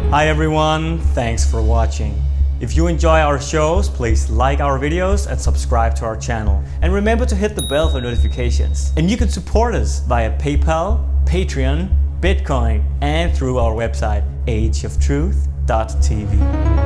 Hi everyone, thanks for watching. If you enjoy our shows, please like our videos and subscribe to our channel. And remember to hit the bell for notifications. And you can support us via PayPal, Patreon, Bitcoin, and through our website, ageoftruth.tv.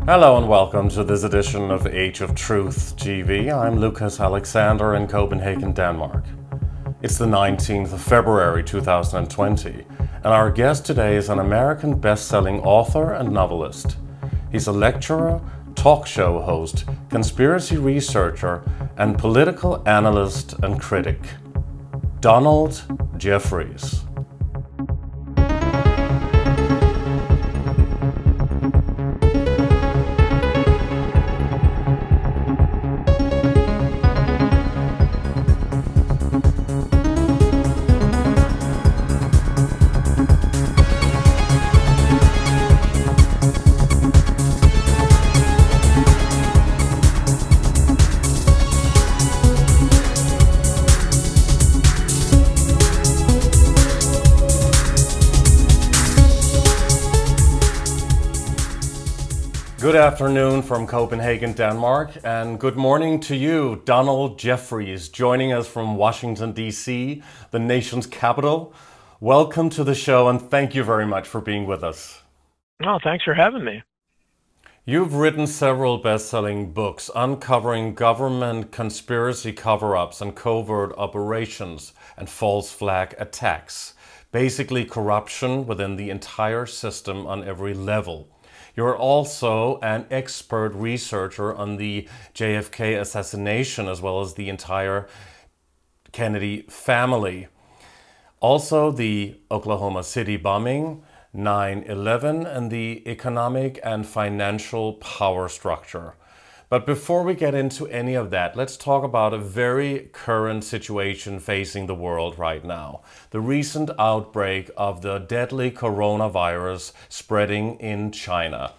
Hello and welcome to this edition of Age of Truth GV. I'm Lucas Alexander in Copenhagen, Denmark. It's the 19th of February 2020, and our guest today is an American best-selling author and novelist. He's a lecturer, talk show host, conspiracy researcher, and political analyst and critic. Donald Jeffries. Good afternoon from Copenhagen, Denmark, and good morning to you, Donald Jeffries, joining us from Washington, D.C., the nation's capital. Welcome to the show, and thank you very much for being with us. Oh, thanks for having me. You've written several best-selling books uncovering government conspiracy cover-ups and covert operations and false flag attacks, basically corruption within the entire system on every level. You're also an expert researcher on the JFK assassination as well as the entire Kennedy family. Also the Oklahoma City bombing, 9/11, and the economic and financial power structure. But before we get into any of that, let's talk about a very current situation facing the world right now. The recent outbreak of the deadly coronavirus spreading in China.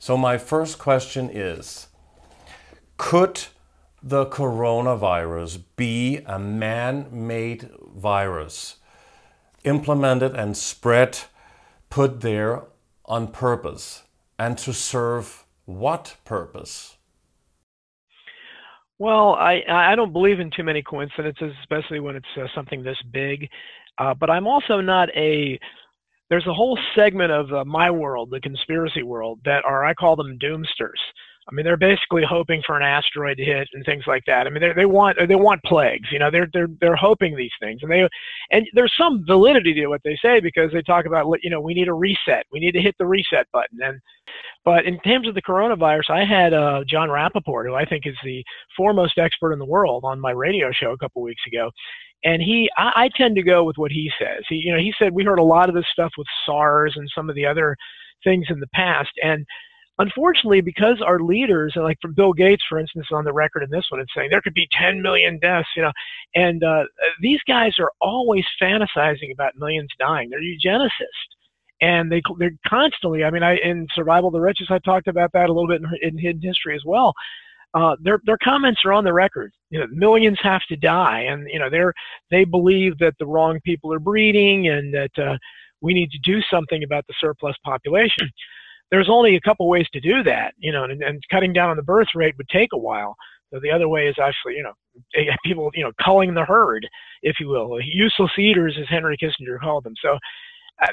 So my first question is, could the coronavirus be a man-made virus implemented and spread, put there on purpose? And to serve what purpose? Well, I don't believe in too many coincidences, especially when it's something this big. But I'm also not there's a whole segment of my world, the conspiracy world, that I call them doomsters. I mean, they're basically hoping for an asteroid to hit and things like that. I mean, they want plagues. You know, they're hoping these things, and there's some validity to what they say because they talk about, you know, we need a reset. We need to hit the reset button. But in terms of the coronavirus, I had John Rappaport, who I think is the foremost expert in the world, on my radio show a couple weeks ago. And I tend to go with what he says. He said we heard a lot of this stuff with SARS and some of the other things in the past. And unfortunately, because our leaders, like from Bill Gates, for instance, on the record in this one, it's saying there could be 10 million deaths, you know, and these guys are always fantasizing about millions dying. They're eugenicists. And they're constantly, I mean, in Survival of the Richest, I talked about that a little bit in Hidden History as well. Their comments are on the record. You know, millions have to die, and you know they believe that the wrong people are breeding, and that we need to do something about the surplus population. There's only a couple ways to do that, you know, and cutting down on the birth rate would take a while. So the other way is actually, you know, people, you know, culling the herd, if you will, useless eaters, as Henry Kissinger called them. So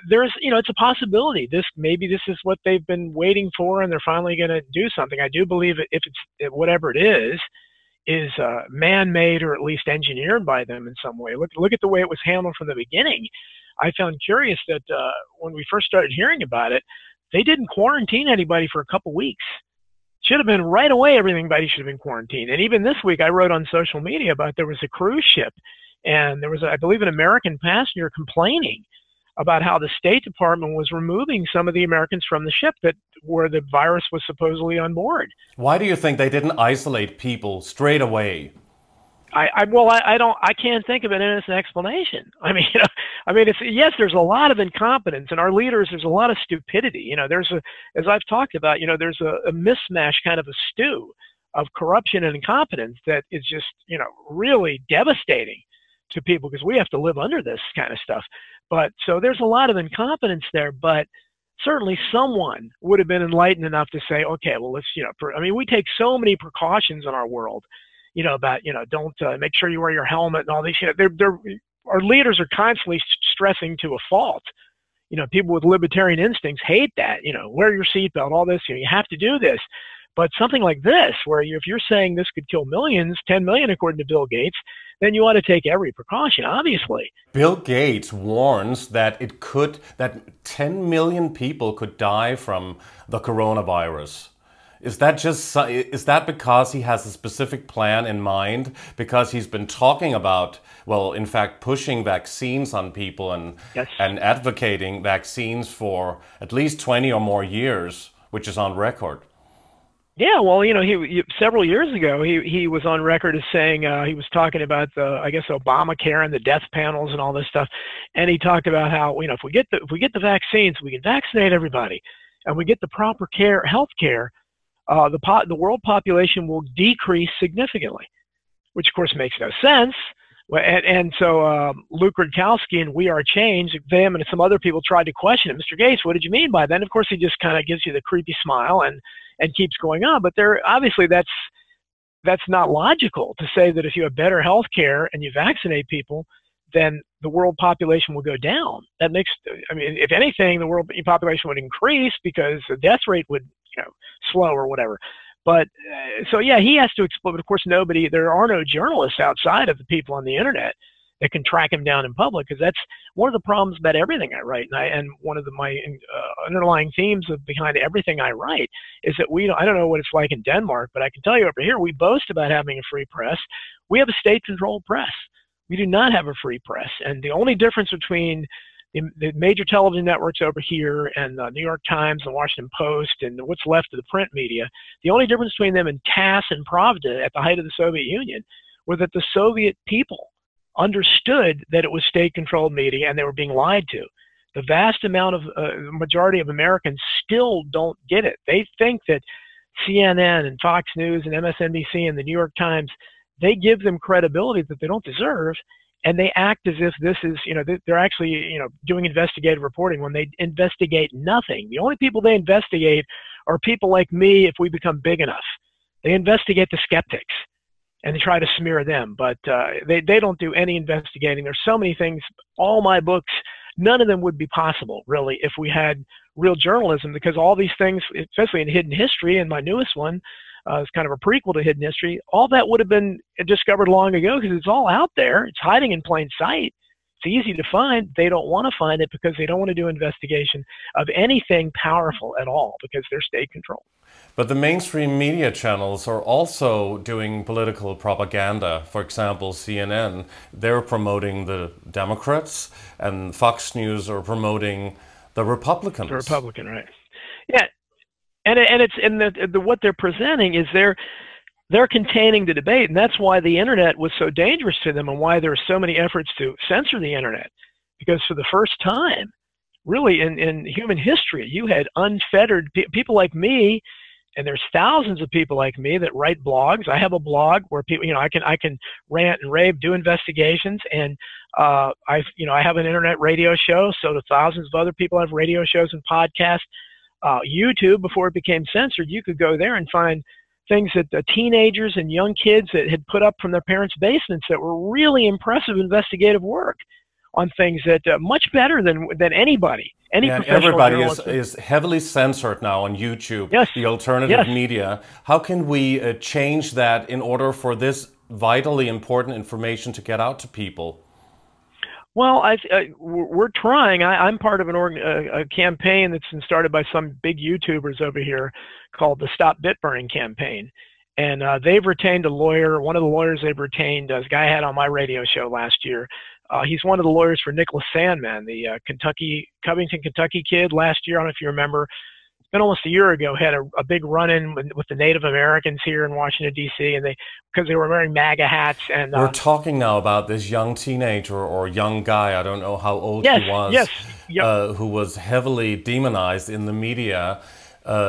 there's, you know, it's a possibility. Maybe this is what they've been waiting for, and they're finally going to do something. I do believe if it's whatever it is man-made or at least engineered by them in some way. Look at the way it was handled from the beginning. I found curious that when we first started hearing about it, they didn't quarantine anybody for a couple weeks. Should have been right away. Everybody should have been quarantined. And even this week, I wrote on social media about there was a cruise ship, and there was, I believe, an American passenger complaining about how the State Department was removing some of the Americans from the ship where the virus was supposedly on board. Why do you think they didn't isolate people straight away? I can't think of an innocent explanation. I mean, yes, there's a lot of incompetence in our leaders. There's a lot of stupidity. As I've talked about, there's a mismatch, kind of a stew of corruption and incompetence that is just, really devastating to people, because we have to live under this kind of stuff. But so there's a lot of incompetence there, but certainly someone would have been enlightened enough to say, okay, well, let's, we take so many precautions in our world, about, don't make sure you wear your helmet and all these, our leaders are constantly stressing to a fault. People with libertarian instincts hate that, wear your seatbelt, all this, you have to do this. But something like this, where if you're saying this could kill millions, 10 million according to Bill Gates, then you ought to take every precaution, obviously. Bill Gates warns that that 10 million people could die from the coronavirus. Is that because he has a specific plan in mind? Because he's been talking about, well, in fact, pushing vaccines on people and Yes. and advocating vaccines for at least 20 or more years, which is on record. Yeah, well, he several years ago he was on record as saying he was talking about Obamacare and the death panels and all this stuff, and he talked about how if we get the vaccines, we can vaccinate everybody, and we get the proper health care, the world population will decrease significantly, which of course makes no sense. And so Luke Rudkowski and We Are Change, them and some other people tried to question it. Mr. Gates, what did you mean by that? And of course, he just kind of gives you the creepy smile and keeps going on. But obviously that's not logical to say that if you have better health care and you vaccinate people, then the world population will go down. That makes, if anything, the world population would increase because the death rate would, slow or whatever. But so yeah, he has to explain. But of course, there are no journalists outside of the people on the internet that can track him down in public, because that's one of the problems about everything I write. And one of my underlying themes behind everything I write is that I don't know what it's like in Denmark, but I can tell you over here, we boast about having a free press. We have a state-controlled press. We do not have a free press. And the only difference between the major television networks over here and the New York Times and Washington Post and what's left of the print media, the only difference between them and TASS and Pravda at the height of the Soviet Union was that the Soviet people understood that it was state-controlled media and they were being lied to. The vast majority of Americans still don't get it. They think that CNN and Fox News and MSNBC and the New York Times, they give them credibility that they don't deserve, and they act as if this is, they're actually, doing investigative reporting when they investigate nothing. The only people they investigate are people like me if we become big enough. They investigate the skeptics and they try to smear them, but they don't do any investigating. There's so many things, all my books, none of them would be possible, really, if we had real journalism, because all these things, especially in Hidden History, and my newest one, is kind of a prequel to Hidden History, all that would have been discovered long ago because it's all out there. It's hiding in plain sight. It's easy to find. They don't want to find it because they don't want to do investigation of anything powerful at all because they're state controlled. But the mainstream media channels are also doing political propaganda. For example, CNN, they're promoting the Democrats, and Fox News are promoting the Republicans. The Republican, right? Yeah. And what they're presenting is they're containing the debate, and that's why the internet was so dangerous to them, and why there are so many efforts to censor the internet. Because for the first time, really in human history, you had unfettered people like me, and there's thousands of people like me that write blogs. I have a blog where people, I can rant and rave, do investigations, and I have an internet radio show. So do thousands of other people have radio shows and podcasts. YouTube, before it became censored, you could go there and find things that the teenagers and young kids that had put up from their parents' basements that were really impressive investigative work on things that much better than anybody. Everybody is heavily censored now on YouTube. Yes. The alternative media. How can we change that in order for this vitally important information to get out to people? Well, we're trying. I'm part of a campaign that's been started by some big YouTubers over here called the Stop Bitburning campaign. And they've retained a lawyer. One of the lawyers they've retained is a guy I had on my radio show last year. He's one of the lawyers for Nicholas Sandmann, the Covington, Kentucky kid last year. I don't know if you remember. been almost a year ago, had a big run-in with the Native Americans here in Washington, D.C., and because they were wearing MAGA hats. And we're talking now about this young teenager or young guy, I don't know how old yes, he was, yes, yep. Who was heavily demonized in the media,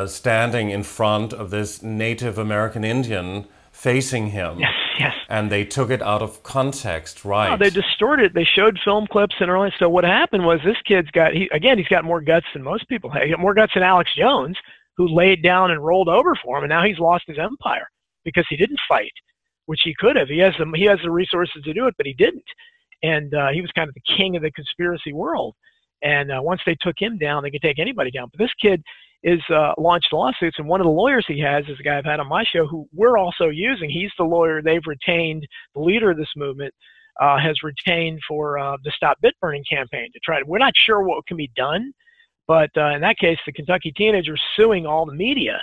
standing in front of this Native American Indian facing him. Yes, yes. And they took it out of context, right? No, they distorted it. They showed film clips and early. So what happened was this kid's got, he's got more guts than most people have. He got more guts than Alex Jones, who laid down and rolled over for him, and now he's lost his empire because he didn't fight, which he could have. He has the resources to do it, but he didn't. And he was kind of the king of the conspiracy world. And once they took him down, they could take anybody down. But this kid is launched lawsuits, and one of the lawyers he has is a guy I've had on my show who we're also using. He's the lawyer they've retained, the leader of this movement has retained for the Stop Bit Burning campaign to try to, we're not sure what can be done, but in that case, the Kentucky teenager is suing all the media,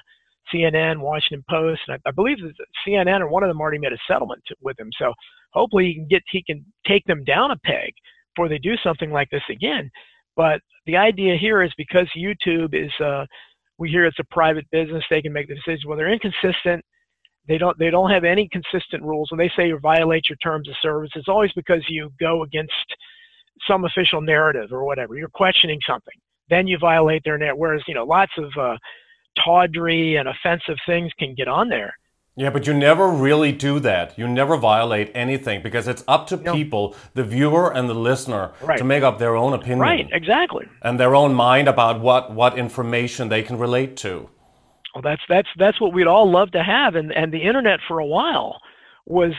CNN, Washington Post, and I believe that CNN or one of them already made a settlement with him. So hopefully he can take them down a peg before they do something like this again. But the idea here is because YouTube is, we hear it's a private business, they can make the decision. Well, they're inconsistent. They don't have any consistent rules. When they say you violate your terms of service, it's always because you go against some official narrative or whatever. You're questioning something. Then you violate their narrative. Whereas, lots of tawdry and offensive things can get on there. Yeah, but you never really do that. You never violate anything because it's up to people, the viewer and the listener, to make up their own opinion. Right, exactly. And their own mind about what information they can relate to. Well, that's what we'd all love to have. And the internet for a while was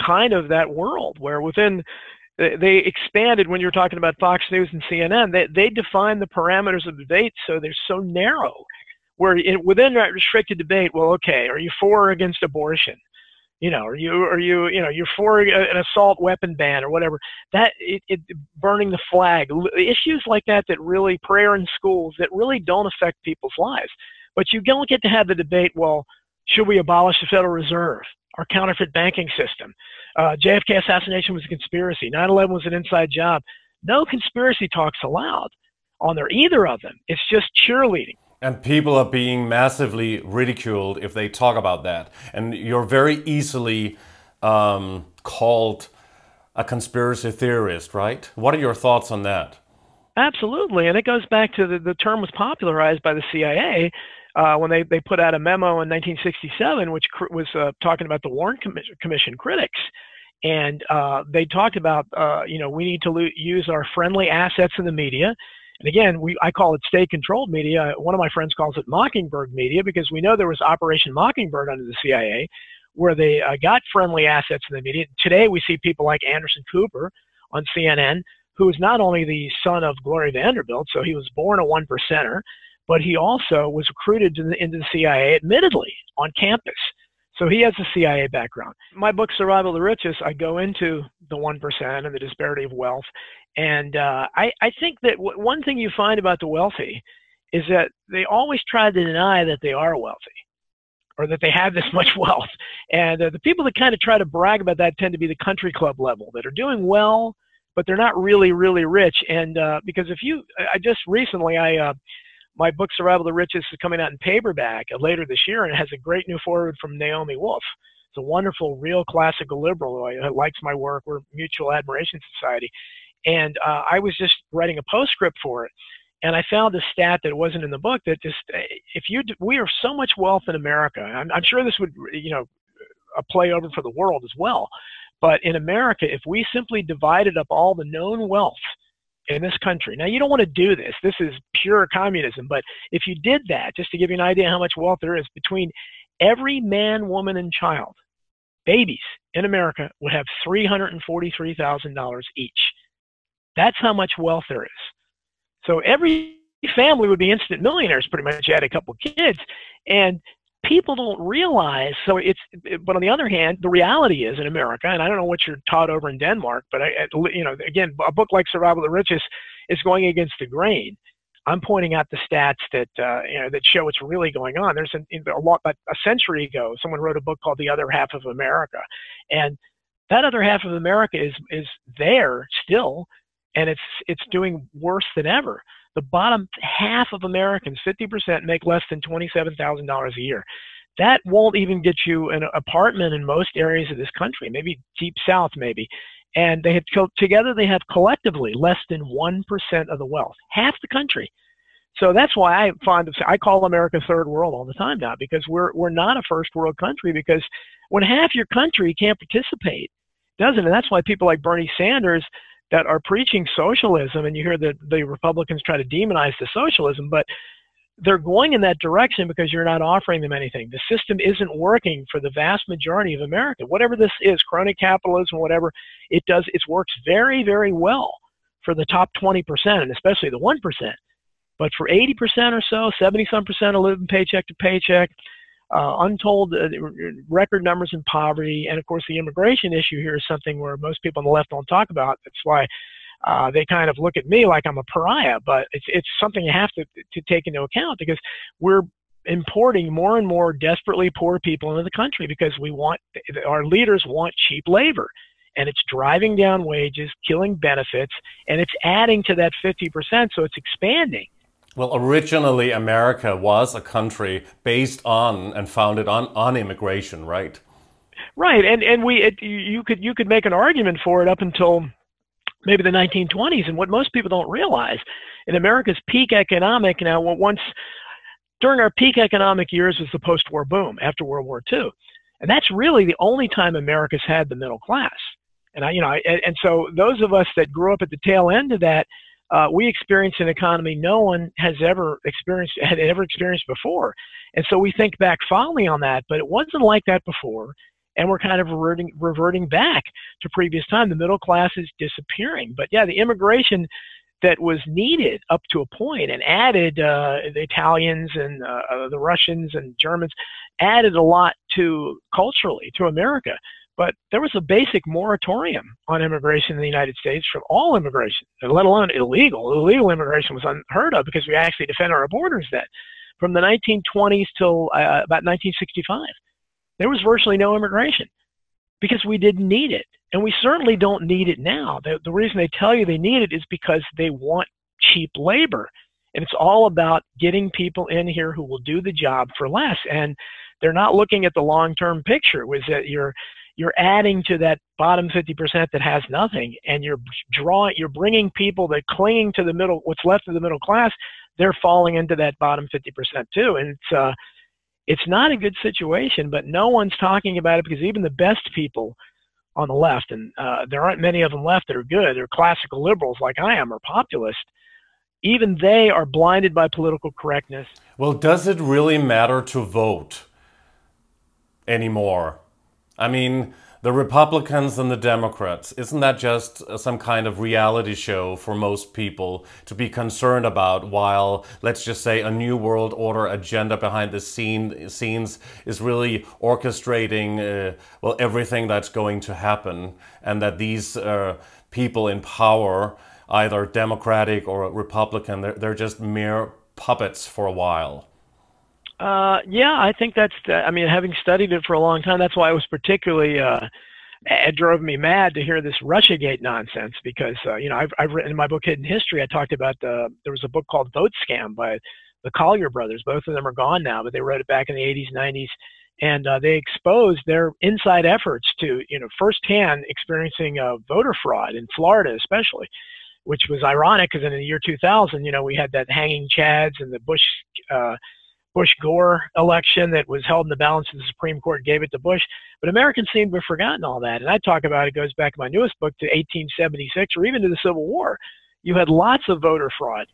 kind of that world where they expanded when you're talking about Fox News and CNN. They defined the parameters of debate so they're so narrow. Where within that restricted debate, well, okay, are you for or against abortion? You're for an assault weapon ban or whatever. That burning the flag, issues like that really, prayer in schools, that really don't affect people's lives. But you don't get to have the debate. Well, should we abolish the Federal Reserve, our counterfeit banking system? JFK assassination was a conspiracy. 9/11 was an inside job. No conspiracy talks allowed on there, either of them. It's just cheerleading. And people are being massively ridiculed if they talk about that. And you're very easily called a conspiracy theorist, right? What are your thoughts on that? Absolutely. And it goes back to the term was popularized by the CIA when they put out a memo in 1967, which was talking about the Warren Commission critics. And they talked about, we need to use our friendly assets in the media. And again, I call it state-controlled media. One of my friends calls it Mockingbird media because we know there was Operation Mockingbird under the CIA where they got friendly assets in the media. Today, we see people like Anderson Cooper on CNN, who is not only the son of Gloria Vanderbilt, so he was born a one-percenter, but he also was recruited into the CIA, admittedly, on campus. So he has a CIA background. My book, Survival of the Richest, I go into the 1% and the disparity of wealth. And I think that one thing you find about the wealthy is that they always try to deny that they are wealthy or that they have this much wealth. And the people that kind of try to brag about that tend to be the country club level that are doing well, but they're not really, really rich. And because my book, Survival of the Richest, is coming out in paperback later this year, and it has a great new foreword from Naomi Wolf. It's a wonderful, real classical liberal who likes my work. We're a mutual admiration society. And I was just writing a postscript for it, and I found a stat that wasn't in the book that just, we are so much wealth in America. I'm sure this would, play over for the world as well. But in America, if we simply divided up all the known wealth in this country, now you don't want to do this. This is pure communism. But if you did that, just to give you an idea how much wealth there is, between every man, woman, and child, babies in America would have $343,000 each. That's how much wealth there is. So every family would be instant millionaires pretty much had a couple kids. And people don't realize, but on the other hand, the reality is in America, and I don't know what you're taught over in Denmark, but again, a book like Survival of the Richest is going against the grain. I'm pointing out the stats that show what's really going on. There's a century ago, someone wrote a book called The Other Half of America, and that other half of America is there still, and it's doing worse than ever. The bottom half of Americans, 50%, make less than $27,000 a year. That won't even get you an apartment in most areas of this country, maybe deep south, maybe. And they have together, they have collectively less than 1% of the wealth, half the country. So that's why I call America third world all the time now, because we're not a first world country, because when half your country can't participate, doesn't, and that's why people like Bernie Sanders that are preaching socialism, and you hear the Republicans try to demonize the socialism, but they're going in that direction because you're not offering them anything. The system isn't working for the vast majority of America. Whatever this is, crony capitalism, whatever it does, it works very, very well for the top 20%, and especially the 1%. But for 80% or so, 70-some% are living paycheck to paycheck, untold record numbers in poverty. And of course, the immigration issue here is something where most people on the left don't talk about. That's why they kind of look at me like I'm a pariah, but it's something you have to take into account, because we're importing more and more desperately poor people into the country because our leaders want cheap labor, and it's driving down wages, killing benefits, and it's adding to that 50%, so it's expanding. Well, originally America was a country based on and founded on immigration, right? Right, and you could make an argument for it up until maybe the 1920s. And what most people don't realize, in America's peak economic, during our peak economic years was the post-war boom after World War II, and that's really the only time America's had the middle class. And and so those of us that grew up at the tail end of that, we experienced an economy no one had ever experienced before. And so we think back fondly on that, but it wasn't like that before. And we're kind of reverting back to previous time. The middle class is disappearing. But yeah, the immigration that was needed up to a point, and added the Italians and the Russians and Germans, added a lot culturally to America. But there was a basic moratorium on immigration in the United States from all immigration, let alone illegal. Illegal immigration was unheard of because we actually defended our borders then. From the 1920s till about 1965, there was virtually no immigration because we didn't need it. And we certainly don't need it now. The reason they tell you they need it is because they want cheap labor. And it's all about getting people in here who will do the job for less. And they're not looking at the long-term picture, was that you're adding to that bottom 50% that has nothing, and you're bringing people that clinging to the middle, what's left of the middle class, they're falling into that bottom 50% too. And it's not a good situation, but no one's talking about it, because even the best people on the left, and there aren't many of them left that are good, they're classical liberals like I am, or populists, even they are blinded by political correctness. Well, does it really matter to vote anymore? I mean, the Republicans and the Democrats, isn't that just some kind of reality show for most people to be concerned about, while, let's just say, a New World Order agenda behind the scenes is really orchestrating, well, everything that's going to happen, and that these people in power, either Democratic or Republican, they're just mere puppets for a while? Yeah, I think I mean, having studied it for a long time, that's why it was particularly, it drove me mad to hear this Russiagate nonsense, because, I've written in my book, Hidden History, I talked about, there was a book called Vote Scam by the Collier brothers. Both of them are gone now, but they wrote it back in the 80s, 90s. And they exposed their inside efforts to, firsthand experiencing voter fraud in Florida, especially, which was ironic because in the year 2000, we had that hanging Chads and the Bush-Gore election that was held in the balance, and the Supreme Court gave it to Bush. But Americans seem to have forgotten all that. And I talk about it, goes back in my newest book to 1876, or even to the Civil War. You had lots of voter fraud.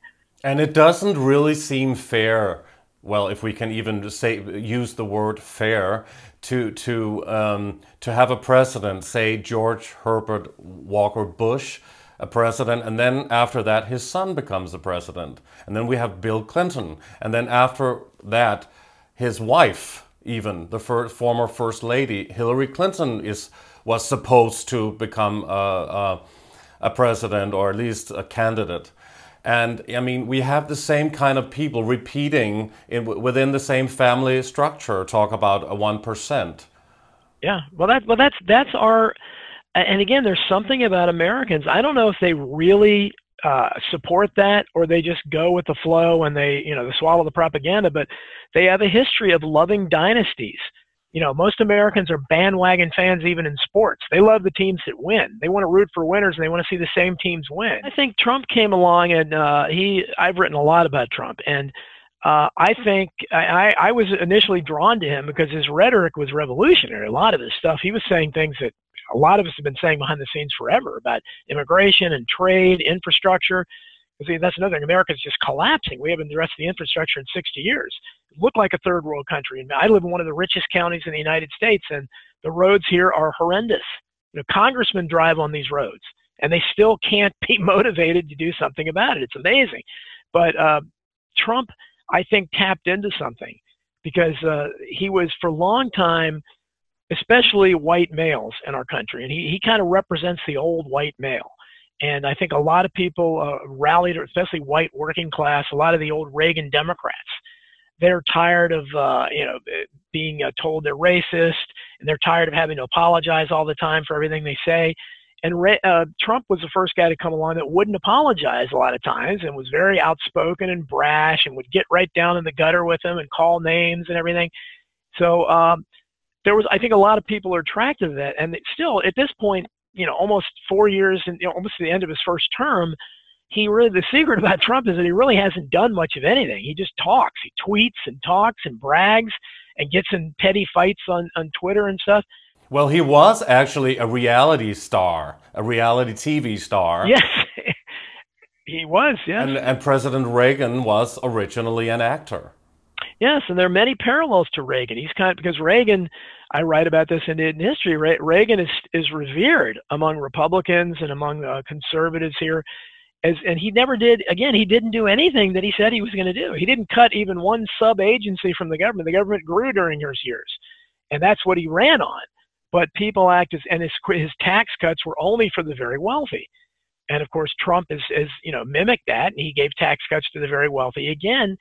And it doesn't really seem fair, well, if we can even use the word fair, to have a president, say George Herbert Walker Bush, a president, and then after that his son becomes a president, and then we have Bill Clinton, and then after that his wife, even the former First Lady Hillary Clinton, was supposed to become a president, or at least a candidate. And I mean, we have the same kind of people repeating within the same family structure talk about a 1%. Yeah, well that's our. And again, there's something about Americans. I don't know if they really support that, or they just go with the flow and they swallow the propaganda. But they have a history of loving dynasties. Most Americans are bandwagon fans even in sports. They love the teams that win. They want to root for winners, and they want to see the same teams win. I think Trump came along, and I've written a lot about Trump, and I think I was initially drawn to him because his rhetoric was revolutionary. A lot of his stuff, he was saying things that a lot of us have been saying behind the scenes forever about immigration and trade, infrastructure. Because that's another thing. America's just collapsing. We haven't addressed the infrastructure in 60 years. It looked like a third world country. And I live in one of the richest counties in the United States, and the roads here are horrendous. Congressmen drive on these roads, and they still can't be motivated to do something about it. It's amazing. But Trump, I think, tapped into something because he was, for a long time, especially white males in our country, and he kind of represents the old white male. And I think a lot of people rallied, especially white working class, a lot of the old Reagan Democrats. They're tired of being told they're racist, and they're tired of having to apologize all the time for everything they say. And Trump was the first guy to come along that wouldn't apologize a lot of times and was very outspoken and brash and would get right down in the gutter with him and call names and everything. So I think a lot of people are attracted to that. And still, at this point, almost 4 years and almost to the end of his first term, the secret about Trump is that he really hasn't done much of anything. He just talks. He tweets and talks and brags and gets in petty fights on Twitter and stuff. Well, he was actually a reality star, a reality TV star. Yes, he was, yes. And President Reagan was originally an actor. Yes, and there are many parallels to Reagan. He's because Reagan, I write about this in history, Reagan is revered among Republicans and among conservatives here. And he never did, again, he didn't do anything that he said he was going to do. He didn't cut even one sub-agency from the government. The government grew during his years, and that's what he ran on. But people and his tax cuts were only for the very wealthy. And of course, Trump is mimicked that, and he gave tax cuts to the very wealthy again.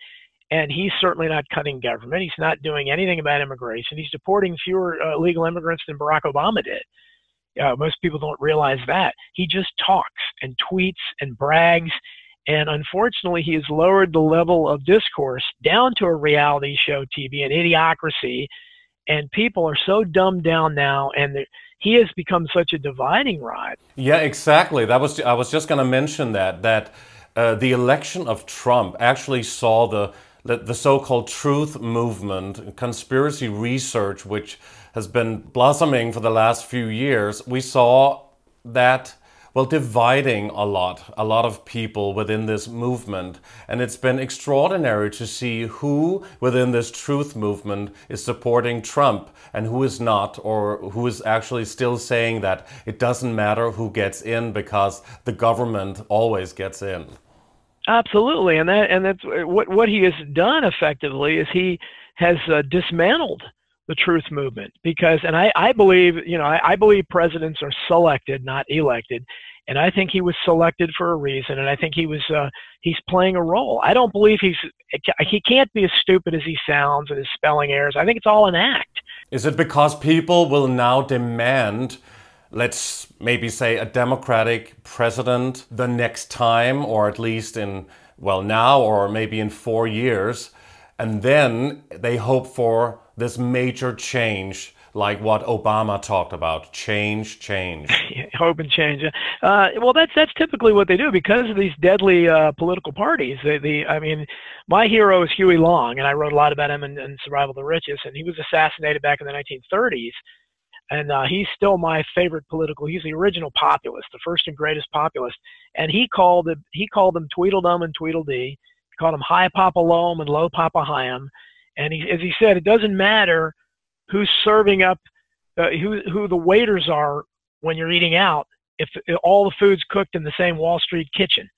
And he's certainly not cutting government. He's not doing anything about immigration. He's deporting fewer illegal immigrants than Barack Obama did. Most people don't realize that. He just talks and tweets and brags. And unfortunately, he has lowered the level of discourse down to a reality show TV, an idiocracy. And people are so dumbed down now, and he has become such a dividing rod. Yeah, exactly. I was just going to mention that the election of Trump actually saw the so-called truth movement, conspiracy research, which has been blossoming for the last few years. We saw that, well, dividing a lot of people within this movement. And it's been extraordinary to see who within this truth movement is supporting Trump and who is not, or who is actually still saying that it doesn't matter who gets in because the government always gets in. Absolutely, and that's what he has done effectively is he has dismantled the truth movement and I believe I believe presidents are selected, not elected, and I think he was selected for a reason, and I think he's playing a role. I don't believe he can't be as stupid as he sounds and his spelling errors. I think it's all an act. Is it because people will now demand, let's maybe say, a Democratic president the next time, or at least now, or maybe in 4 years, and then they hope for this major change, like what Obama talked about, change. Hope and change. Well, that's typically what they do because of these deadly political parties. I mean, my hero is Huey Long, and I wrote a lot about him in Survival of the Richest, and he was assassinated back in the 1930s. And he's still my favorite he's the original populist, the first and greatest populist. And he called them Tweedledum and Tweedledee. He called them High Papa Loam and Low Papa Hyam. And as he said, it doesn't matter who's serving up, who the waiters are when you're eating out, if all the food's cooked in the same Wall Street kitchen.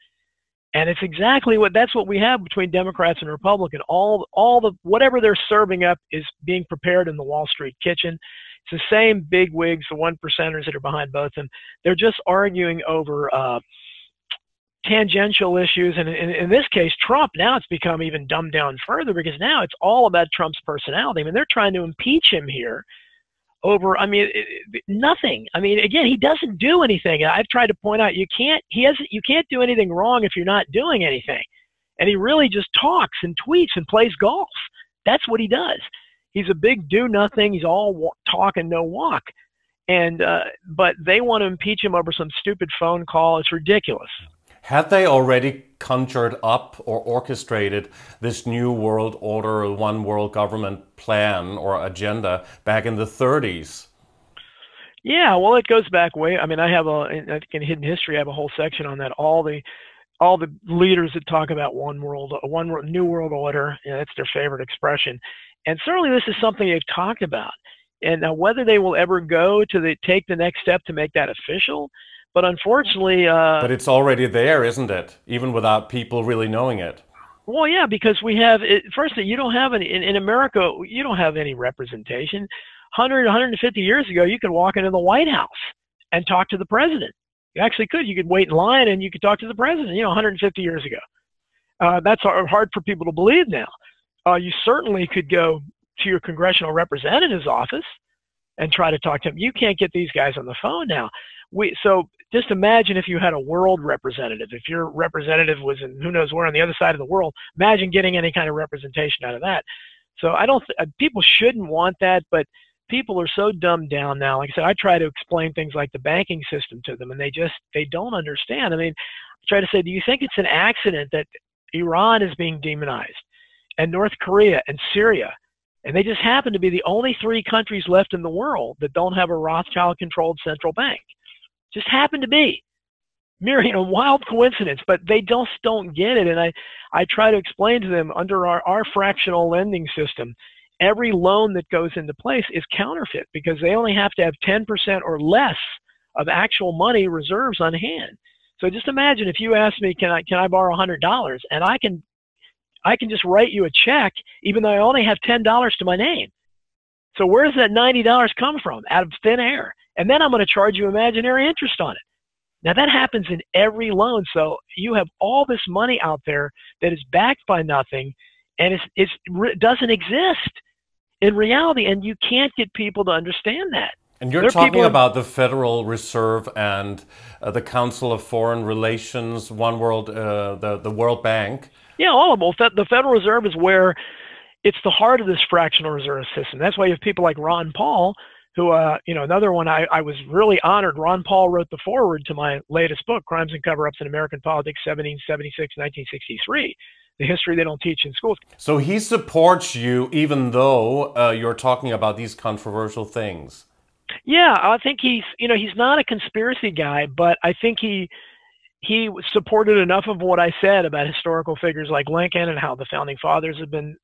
And it's exactly that's what we have between Democrats and Republicans. Whatever they're serving up is being prepared in the Wall Street kitchen. It's the same big wigs, the 1%ers that are behind both of them. They're just arguing over tangential issues. And in this case, Trump, now it's become even dumbed down further because now it's all about Trump's personality. I mean, they're trying to impeach him here over, I mean, nothing. I mean, again, he doesn't do anything. I've tried to point out, you can't do anything wrong if you're not doing anything. And he really just talks and tweets and plays golf. That's what he does. He's a big do nothing. He's all talk and no walk. And but they want to impeach him over some stupid phone call. It's ridiculous. Had they already conjured up or orchestrated this new world order, one world government plan or agenda back in the 30s? Yeah, well, it goes back way. I mean, I think in Hidden History, I have a whole section on that. All the leaders that talk about new world order, you know, that's their favorite expression. And certainly this is something they've talked about. And now whether they will ever go to take the next step to make that official, but unfortunately... but it's already there, isn't it? Even without people really knowing it. Well, yeah, because we have... First, you don't have any... In America, you don't have any representation. 100, 150 years ago, you could walk into the White House and talk to the president. You actually could. You could wait in line and you could talk to the president, 150 years ago. That's hard for people to believe now. You certainly could go to your congressional representative's office and try to talk to him. You can't get these guys on the phone now. So just imagine if you had a world representative. If your representative was in who knows where on the other side of the world, imagine getting any kind of representation out of that. So people shouldn't want that, but people are so dumbed down now. Like I said, I try to explain things like the banking system to them, and they don't understand. I mean, I try to say, do you think it's an accident that Iran is being demonized and North Korea and Syria, and they just happen to be the only 3 countries left in the world that don't have a Rothschild-controlled central bank? Just happen to be. Mere, wild coincidence, but they just don't get it. And I try to explain to them, under our fractional lending system, every loan that goes into place is counterfeit because they only have to have 10% or less of actual money reserves on hand. So just imagine if you ask me, can I borrow $100, and I can just write you a check even though I only have $10 to my name. So where does that $90 come from? Out of thin air. And then I'm going to charge you imaginary interest on it. Now that happens in every loan. So you have all this money out there that is backed by nothing, and it doesn't exist in reality, and you can't get people to understand that. And you're talking about the Federal Reserve and the Council of Foreign Relations, One World, the World Bank. Yeah, all of them. The Federal Reserve is where it's the heart of this fractional reserve system. That's why you have people like Ron Paul, who, another one I was really honored. Ron Paul wrote the foreword to my latest book, Crimes and Cover-Ups in American Politics, 1776-1963. The history they don't teach in schools. So he supports you even though you're talking about these controversial things. Yeah, I think he's not a conspiracy guy, but I think he supported enough of what I said about historical figures like Lincoln and how the founding fathers have been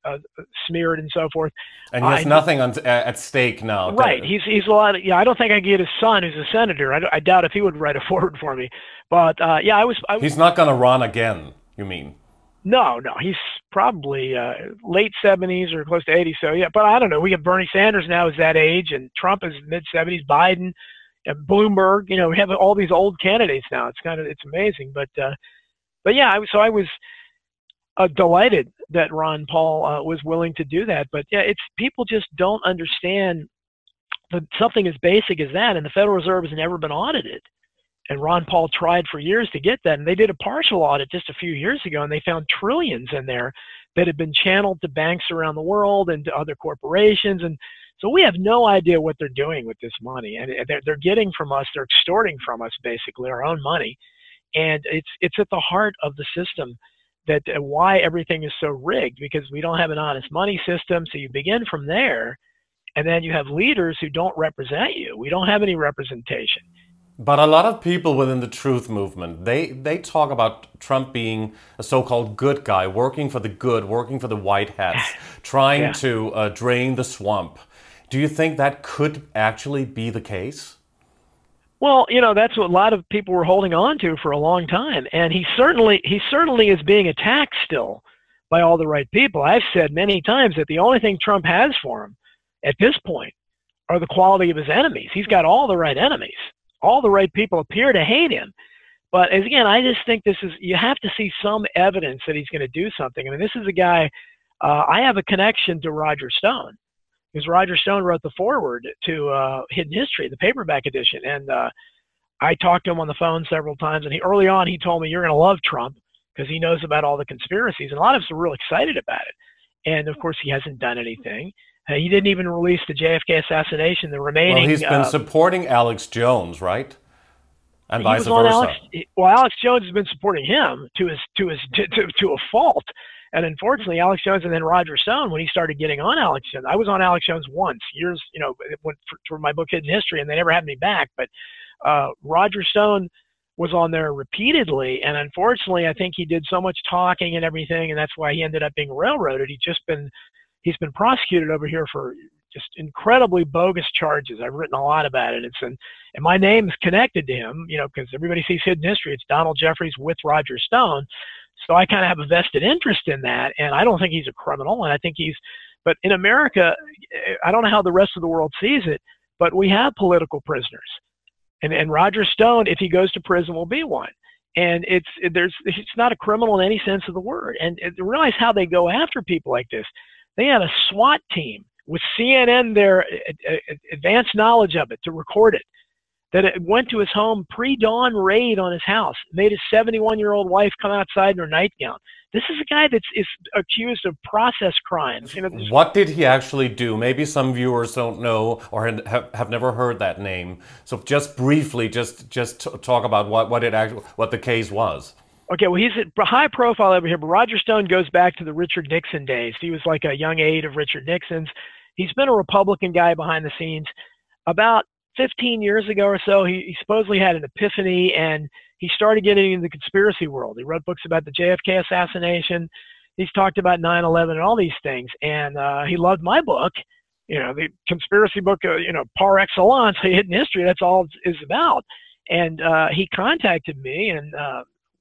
smeared and so forth. And he has nothing at stake now. Right. He's a lot. I don't think I could get his son, who's a senator. I doubt if he would write a foreword for me. But yeah, he's not going to run again, you mean? No, he's probably late 70s or close to 80. So yeah, but I don't know. We got Bernie Sanders now is that age, and Trump is mid-70s. Biden, and Bloomberg. We have all these old candidates now. It's amazing. But yeah, I was delighted that Ron Paul was willing to do that. But yeah, people just don't understand something as basic as that. And the Federal Reserve has never been audited. And Ron Paul tried for years to get that. And they did a partial audit just a few years ago, and they found trillions in there that had been channeled to banks around the world and to other corporations. And so we have no idea what they're doing with this money. And they're getting from us, they're extorting from us basically our own money. And it's at the heart of the system that why everything is so rigged, because we don't have an honest money system. So you begin from there, and then you have leaders who don't represent you. We don't have any representation. But a lot of people within the truth movement, they talk about Trump being a so-called good guy, working for the good, working for the white hats, trying to drain the swamp. Do you think that could actually be the case? Well, that's what a lot of people were holding on to for a long time. And he certainly is being attacked still by all the right people. I've said many times that the only thing Trump has for him at this point are the quality of his enemies. He's got all the right enemies. All the right people appear to hate him. But again, I just think you have to see some evidence that he's going to do something. I mean, this is a guy, I have a connection to Roger Stone. because Roger Stone wrote the foreword to Hidden History, the paperback edition. And I talked to him on the phone several times, and early on he told me, you're going to love Trump because he knows about all the conspiracies, and a lot of us are real excited about it. And of course, he hasn't done anything. He didn't even release the JFK assassination. The remaining. Well, he's been supporting Alex Jones, right? And vice versa. Alex Jones has been supporting him to a fault. And unfortunately, Alex Jones and then Roger Stone, when he started getting on Alex Jones, I was on Alex Jones once, years, for my book Hidden History, and they never had me back. But Roger Stone was on there repeatedly, and unfortunately, I think he did so much talking and everything, and that's why he ended up being railroaded. He's been prosecuted over here for just incredibly bogus charges. I've written a lot about it. And my name is connected to him, because everybody sees Hidden History. It's Donald Jeffries with Roger Stone. So I kind of have a vested interest in that. And I don't think he's a criminal. And I think but in America, I don't know how the rest of the world sees it, but we have political prisoners. And Roger Stone, if he goes to prison, will be one. And it's not a criminal in any sense of the word. And realize how they go after people like this. They had a SWAT team with CNN, their advanced knowledge of it, to record it. That it went to his home, pre-dawn raid on his house, made his 71-year-old wife come outside in her nightgown. This is a guy that is accused of process crimes. What did he actually do? Maybe some viewers don't know or have never heard that name. So just briefly, just talk about what the case was. Okay, well, he's a high profile over here, but Roger Stone goes back to the Richard Nixon days. He was like a young aide of Richard Nixon's. He's been a Republican guy behind the scenes. About 15 years ago or so, he supposedly had an epiphany, and he started getting into the conspiracy world. He wrote books about the JFK assassination. He's talked about 9/11 and all these things, and he loved my book, the conspiracy book, par excellence, Hidden History. That's all it's about. And he contacted me and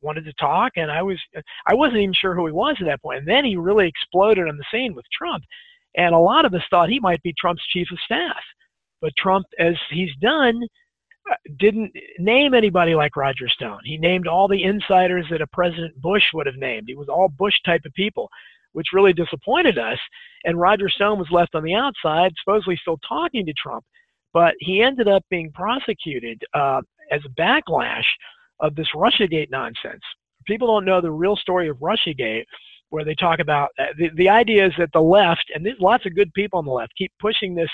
wanted to talk, and I wasn't even sure who he was at that point. And then he really exploded on the scene with Trump, and a lot of us thought he might be Trump's chief of staff. But Trump, as he's done, didn't name anybody like Roger Stone. He named all the insiders that a President Bush would have named. He was all Bush type of people, which really disappointed us. And Roger Stone was left on the outside, supposedly still talking to Trump. But he ended up being prosecuted as a backlash of this Russiagate nonsense. People don't know the real story of Russiagate, where they talk about the idea is that the left, and there's lots of good people on the left, keep pushing this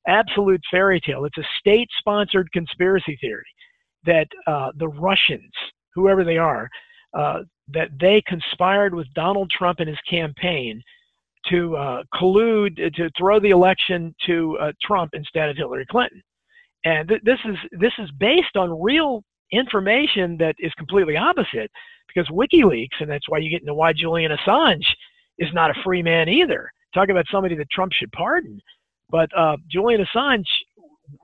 absolute fairy tale. It's a state-sponsored conspiracy theory that the Russians, whoever they are, that they conspired with Donald Trump and his campaign to collude to throw the election to Trump instead of Hillary Clinton. And this is based on real information that is completely opposite, because WikiLeaks, and that's why you get into why Julian Assange is not a free man either. Talk about somebody that Trump should pardon. But Julian Assange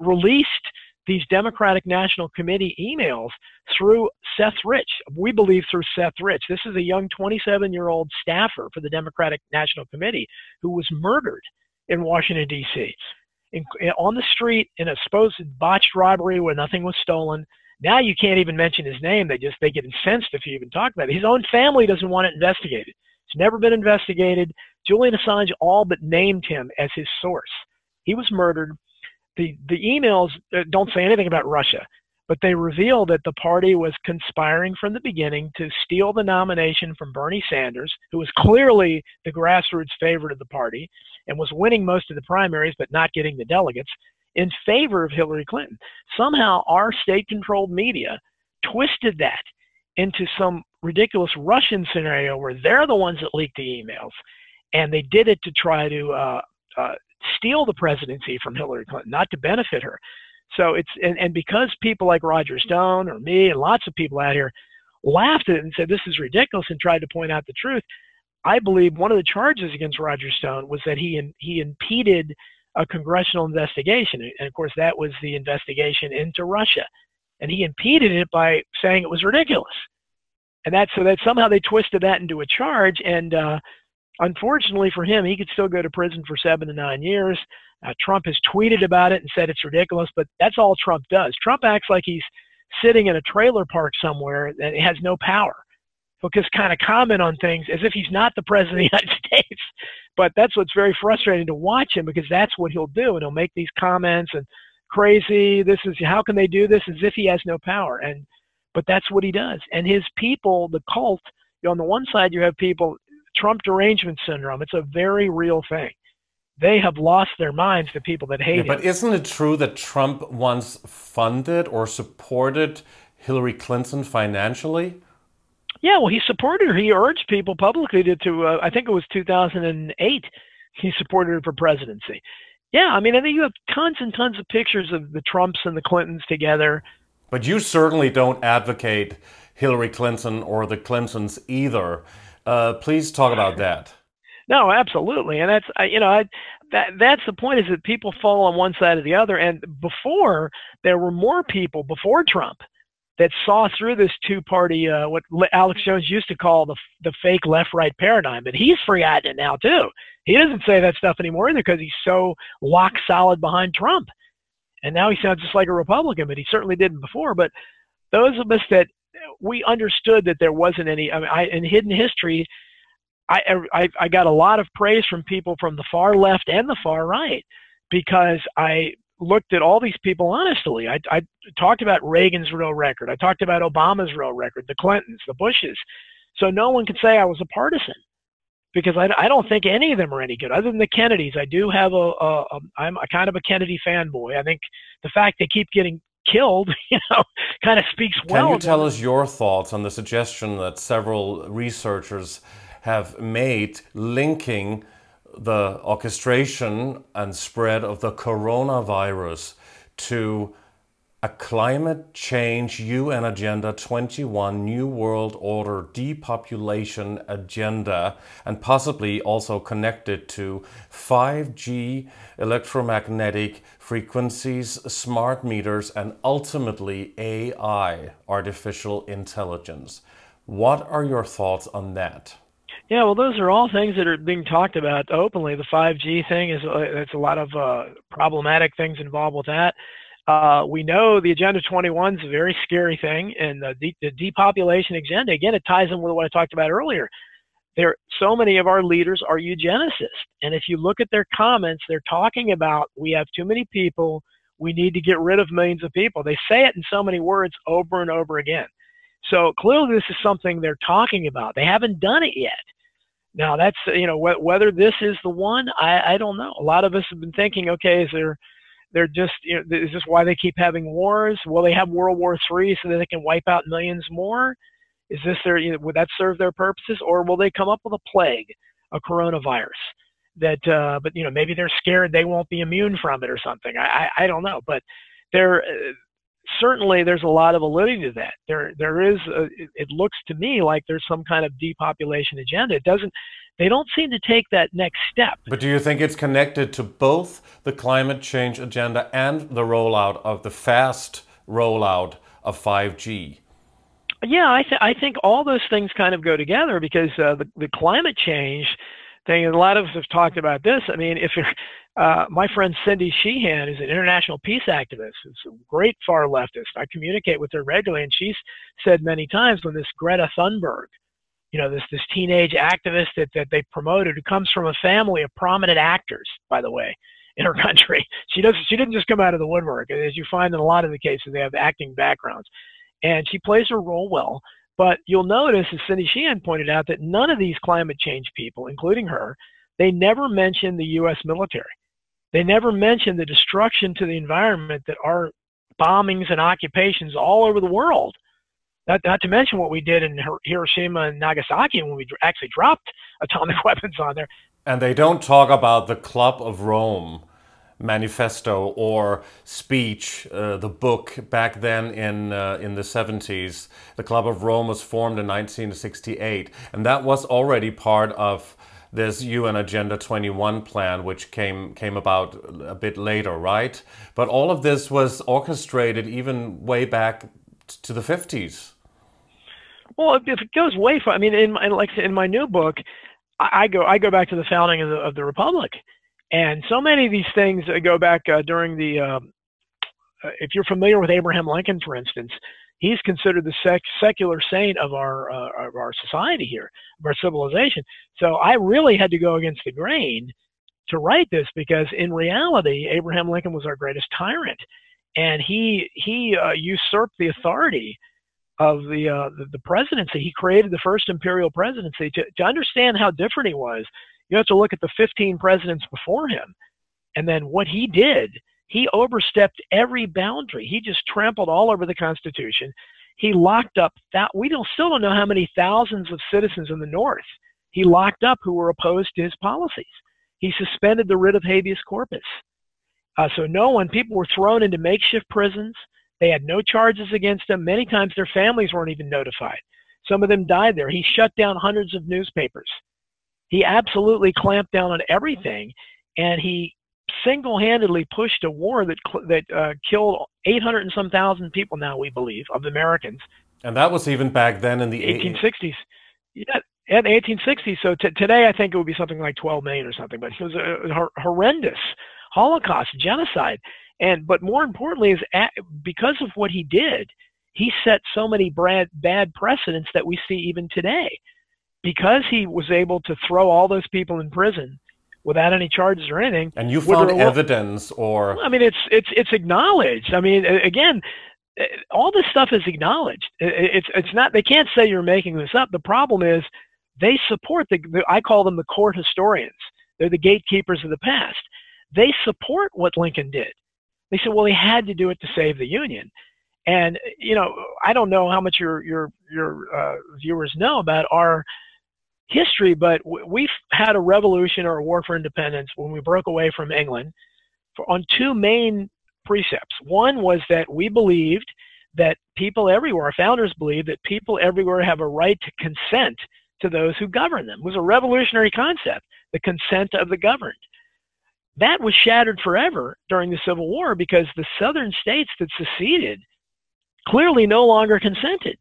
released these Democratic National Committee emails through Seth Rich. We believe through Seth Rich. This is a young 27-year-old staffer for the Democratic National Committee who was murdered in Washington, D.C. On the street in a supposed botched robbery where nothing was stolen. Now you can't even mention his name. They get incensed if you even talk about it. His own family doesn't want it investigated. It's never been investigated. Julian Assange all but named him as his source. He was murdered. The emails don't say anything about Russia, but they reveal that the party was conspiring from the beginning to steal the nomination from Bernie Sanders, who was clearly the grassroots favorite of the party and was winning most of the primaries but not getting the delegates, in favor of Hillary Clinton. Somehow our state-controlled media twisted that into some ridiculous Russian scenario where they're the ones that leaked the emails, and they did it to try to steal the presidency from Hillary Clinton, not to benefit her. So and because people like Roger Stone or me and lots of people out here laughed at it and said this is ridiculous and tried to point out the truth, I believe one of the charges against Roger Stone was that he impeded a congressional investigation. And of course, that was the investigation into Russia. And he impeded it by saying it was ridiculous. And so that somehow they twisted that into a charge. And unfortunately for him, he could still go to prison for 7 to 9 years. Trump has tweeted about it and said it's ridiculous, but that's all Trump does. Trump acts like he's sitting in a trailer park somewhere and has no power. He'll just kind of comment on things as if he's not the president of the United States. But that's what's very frustrating to watch him, because that's what he'll do, and he'll make these comments and crazy. This is, how can they do this, as if he has no power. But that's what he does. And his people, the cult, on the one side you have people, Trump derangement syndrome. It's a very real thing. They have lost their minds, the people that hate him. But isn't it true that Trump once funded or supported Hillary Clinton financially? Yeah, well, he supported her. He urged people publicly to I think it was 2008, he supported her for presidency. Yeah, I mean, I think you have tons and tons of pictures of the Trumps and the Clintons together. But you certainly don't advocate Hillary Clinton or the Clintons either. Please talk about that. No, absolutely, and that's the point, is that people fall on one side or the other. And before, there were more people before Trump that saw through this two-party, what Alex Jones used to call the fake left-right paradigm. But he's forgotten it now too. He doesn't say that stuff anymore either, because he's so lock solid behind Trump. And now he sounds just like a Republican, but he certainly didn't before. But those of us that we understood that there wasn't any, I mean, in hidden history, I got a lot of praise from people from the far left and the far right, because I looked at all these people honestly. I talked about Reagan's real record. I talked about Obama's real record, the Clintons, the Bushes. So no one could say I was a partisan, because I don't think any of them are any good, other than the Kennedys. I do have I'm a kind of a Kennedy fanboy. I think the fact they keep getting killed, kind of speaks well. Can you tell us your thoughts on the suggestion that several researchers have made linking the orchestration and spread of the coronavirus to a climate change UN Agenda 21 New World Order depopulation agenda, and possibly also connected to 5G, electromagnetic frequencies, smart meters, and ultimately AI, artificial intelligence? What are your thoughts on that? Yeah, well, those are all things that are being talked about openly. The 5G thing it's a lot of problematic things involved with that. We know the Agenda 21 is a very scary thing, and the depopulation agenda, again, it ties in with what I talked about earlier. So many of our leaders are eugenicists, and if you look at their comments, they're talking about, we have too many people, we need to get rid of millions of people. They say it in so many words over and over again. So clearly this is something they're talking about. They haven't done it yet. Now that's, whether this is the one, I don't know. A lot of us have been thinking, okay, they're just, is this why they keep having wars? Will they have World War III so that they can wipe out millions more? Is this would that serve their purposes? Or will they come up with a plague, a coronavirus that, but maybe they're scared they won't be immune from it or something. I don't know, but certainly there's a lot of validity to that. There is, it looks to me like there's some kind of depopulation agenda. They don't seem to take that next step. But do you think it's connected to both the climate change agenda and the rollout of the fast rollout of 5G? Yeah, I think all those things kind of go together, because the climate change thing, and a lot of us have talked about this. I mean, if you're, my friend Cindy Sheehan is an international peace activist. She's a great far leftist. I communicate with her regularly, and she's said many times, when this Greta Thunberg, this teenage activist that they promoted, who comes from a family of prominent actors, by the way, in her country. She didn't just come out of the woodwork. As you find in a lot of the cases, they have acting backgrounds. And she plays her role well. But you'll notice, as Cindy Sheehan pointed out, that none of these climate change people, including her, they never mention the U.S. military. They never mention the destruction to the environment that are bombings and occupations all over the world. Not to mention what we did in Hiroshima and Nagasaki when we actually dropped atomic weapons on there. And they don't talk about the Club of Rome manifesto or speech, the book back then in the 70s. The Club of Rome was formed in 1968, and that was already part of this UN Agenda 21 plan, which came about a bit later, right? But all of this was orchestrated even way back to the 50s. Well, if it goes way far, I mean, in my new book, I go back to the founding of the Republic. And so many of these things go back during the, if you're familiar with Abraham Lincoln, for instance, He's considered the secular saint of our society here, of our civilization. So I really had to go against the grain to write this, because in reality, Abraham Lincoln was our greatest tyrant, and he usurped the authority of the presidency. He created the first imperial presidency. To understand how different he was, you have to look at the 15 presidents before him, and then what he did. He overstepped every boundary. He just trampled all over the Constitution. He locked up that we still don't know how many thousands of citizens in the North he locked up who were opposed to his policies. He suspended the writ of habeas corpus. So people were thrown into makeshift prisons. They had no charges against them. Many times their families weren't even notified. Some of them died there. He shut down hundreds of newspapers. He absolutely clamped down on everything, and he single-handedly pushed a war that killed 800 and some thousand people now, we believe, of Americans. And that was even back then in the 1860s. Yeah, in the 1860s. So today I think it would be something like 12 million or something, but it was a horrendous Holocaust, genocide. But more importantly, because of what he did, he set so many bad precedents that we see even today. Because he was able to throw all those people in prison without any charges or anything. And you found evidence, or? I mean, it's acknowledged. I mean, again, all this stuff is acknowledged. It's not. They can't say you're making this up. The problem is they support I call them the court historians. They're the gatekeepers of the past. They support what Lincoln did. They said, well, he had to do it to save the Union. And I don't know how much your viewers know about our history, but we've had a revolution or a war for independence when we broke away from England on two main precepts. One was that we believed that people everywhere, our founders believed that people everywhere have a right to consent to those who govern them. It was a revolutionary concept, the consent of the governed. That was shattered forever during the Civil War, because the southern states that seceded clearly no longer consented.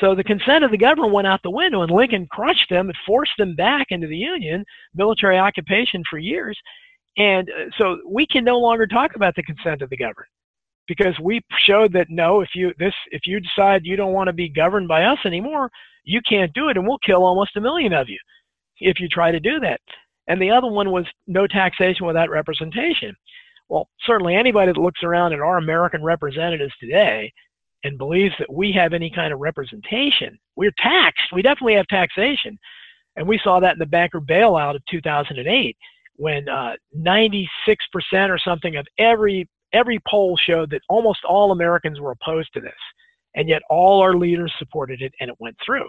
So the consent of the government went out the window, and Lincoln crushed them and forced them back into the Union, military occupation for years. And so we can no longer talk about the consent of the government, because we showed that no, if you decide you don't want to be governed by us anymore, you can't do it, and we'll kill almost 1 million of you if you try to do that. And the other one was no taxation without representation. Well, certainly anybody that looks around at our American representatives today and believes that we have any kind of representation, we're taxed. We definitely have taxation. And we saw that in the banker bailout of 2008, when 96% or something of every poll showed that almost all Americans were opposed to this. And yet all our leaders supported it, and it went through.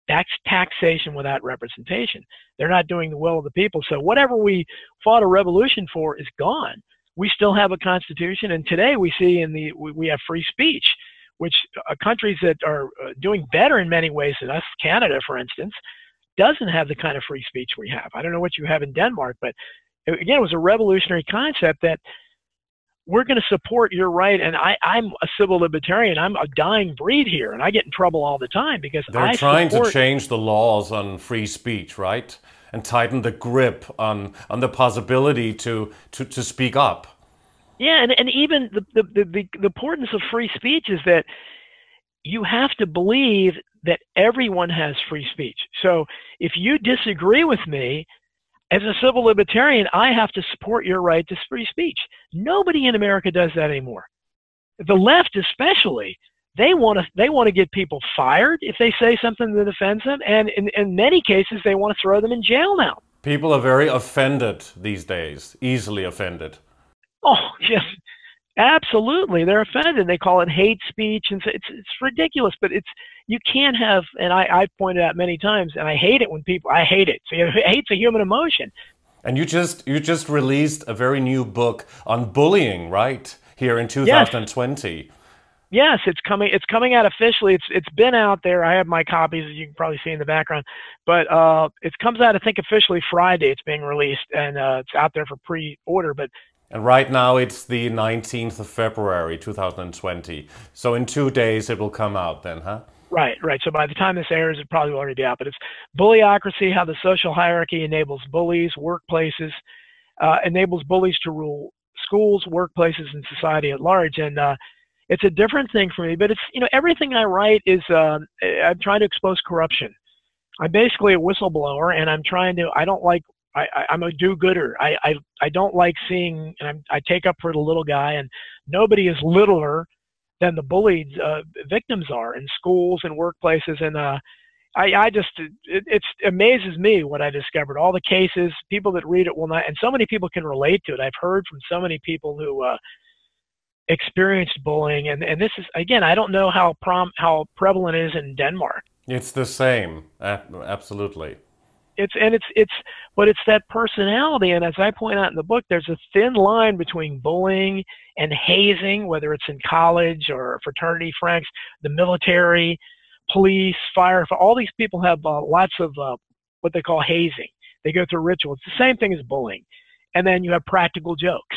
That's taxation without representation. They're not doing the will of the people. So whatever we fought a revolution for is gone. We still have a constitution, and today we see we have free speech, which countries that are doing better in many ways than us, Canada, for instance, doesn't have the kind of free speech we have. I don't know what you have in Denmark, but again, it was a revolutionary concept that we're going to support your right. And I'm a civil libertarian. I'm a dying breed here, and I get in trouble all the time because they're trying to change the laws on free speech, right? And tighten the grip on the possibility to speak up. Yeah, and even the importance of free speech is that you have to believe that everyone has free speech. So if you disagree with me, as a civil libertarian, I have to support your right to free speech. Nobody in America does that anymore. The left especially, they want to get people fired if they say something that offends them, and in many cases, they want to throw them in jail now. People are very offended these days, easily offended. Oh, yes, absolutely. They're offended. They call it hate speech, and it's ridiculous. But you can't have, and I've pointed out many times, and I hate it when people, I hate it. So hate's a human emotion. And you just released a very new book on bullying, right? Here in 2020. Yes, it's coming out officially. It's been out there. I have my copies, as you can probably see in the background. But it comes out, I think, officially Friday. It's being released, and it's out there for pre-order. And right now it's the 19th of February, 2020. So in 2 days it will come out then, huh? Right. So by the time this airs, it probably will already be out. But it's Bullyocracy: How the Social Hierarchy Enables Bullies, Workplaces, Enables Bullies to Rule Schools, Workplaces, and Society at Large. And it's a different thing for me. But it's, you know, everything I write is I'm trying to expose corruption. I'm basically a whistleblower, and I'm trying to. I don't like. I'm a do-gooder. I don't like seeing, and I take up for the little guy, and nobody is littler than the bullied victims are in schools and workplaces. And I just, it amazes me what I discovered. All the cases, people that read it will not, and so many people can relate to it. I've heard from so many people who experienced bullying, and this is, again, I don't know how prevalent it is in Denmark. It's the same, absolutely. But it's that personality, and as I point out in the book, there's a thin line between bullying and hazing, whether it's in college or fraternity franks, the military, police, fire. All these people have lots of what they call hazing. They go through rituals. It's the same thing as bullying. And then you have practical jokes,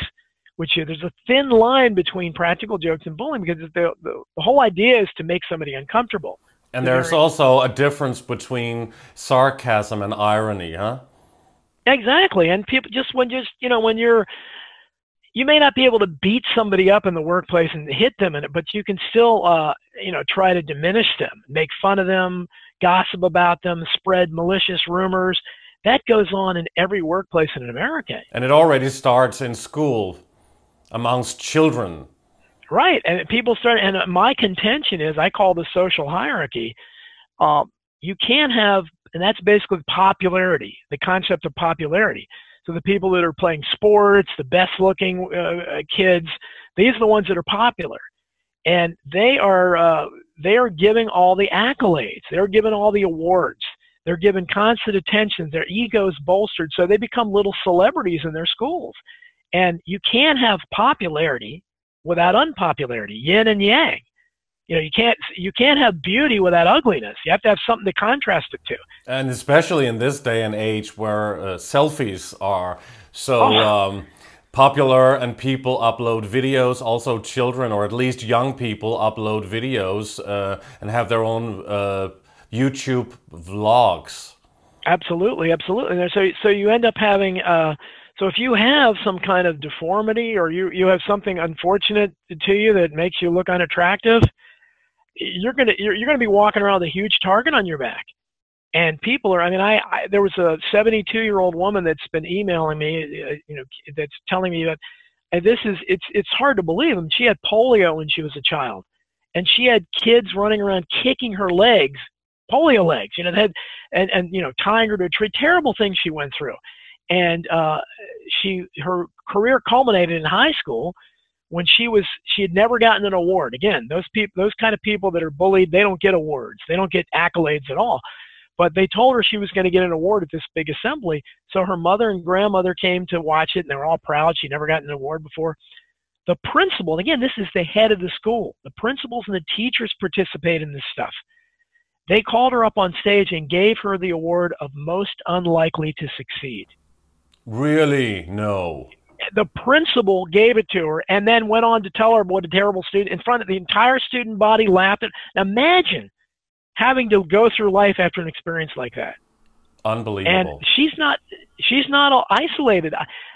which there's a thin line between practical jokes and bullying, because the whole idea is to make somebody uncomfortable. And there's also a difference between sarcasm and irony, huh? Exactly. And people when you may not be able to beat somebody up in the workplace and hit them in it, but you can still, try to diminish them, make fun of them, gossip about them, spread malicious rumors. That goes on in every workplace in America. And it already starts in school amongst children. Right, and people start, and my contention is, I call the social hierarchy. You can't have, and that's basically popularity, the concept of popularity. So the people that are playing sports, the best-looking kids, these are the ones that are popular, and they are giving all the accolades. They're given all the awards. They're given constant attention. Their egos bolstered, so they become little celebrities in their schools. And you can't have popularity without unpopularity, yin and yang. You know, you can't have beauty without ugliness. You have to have something to contrast it to. And especially in this day and age where selfies are so popular, and people upload videos, also children, or at least young people upload videos and have their own YouTube vlogs. Absolutely, absolutely. So you end up having so if you have some kind of deformity, or you have something unfortunate to you that makes you look unattractive, you're gonna be walking around with a huge target on your back. And people are, I mean, there was a 72-year-old woman that's been emailing me, that's telling me that, and it's hard to believe. I mean, she had polio when she was a child, and she had kids running around kicking her legs, polio legs, and tying her to a tree. Terrible things she went through. And her career culminated in high school when she had never gotten an award. Again, those kind of people that are bullied, they don't get awards. They don't get accolades at all. But they told her she was going to get an award at this big assembly. So her mother and grandmother came to watch it, and they were all proud. She'd never gotten an award before. The principal, and again, this is the head of the school. The principals and the teachers participate in this stuff. They called her up on stage and gave her the award of most unlikely to succeed. Really? No. The principal gave it to her, and then went on to tell her what a terrible student, in front of the entire student body, laughed at. Imagine having to go through life after an experience like that. Unbelievable. And she's not isolated.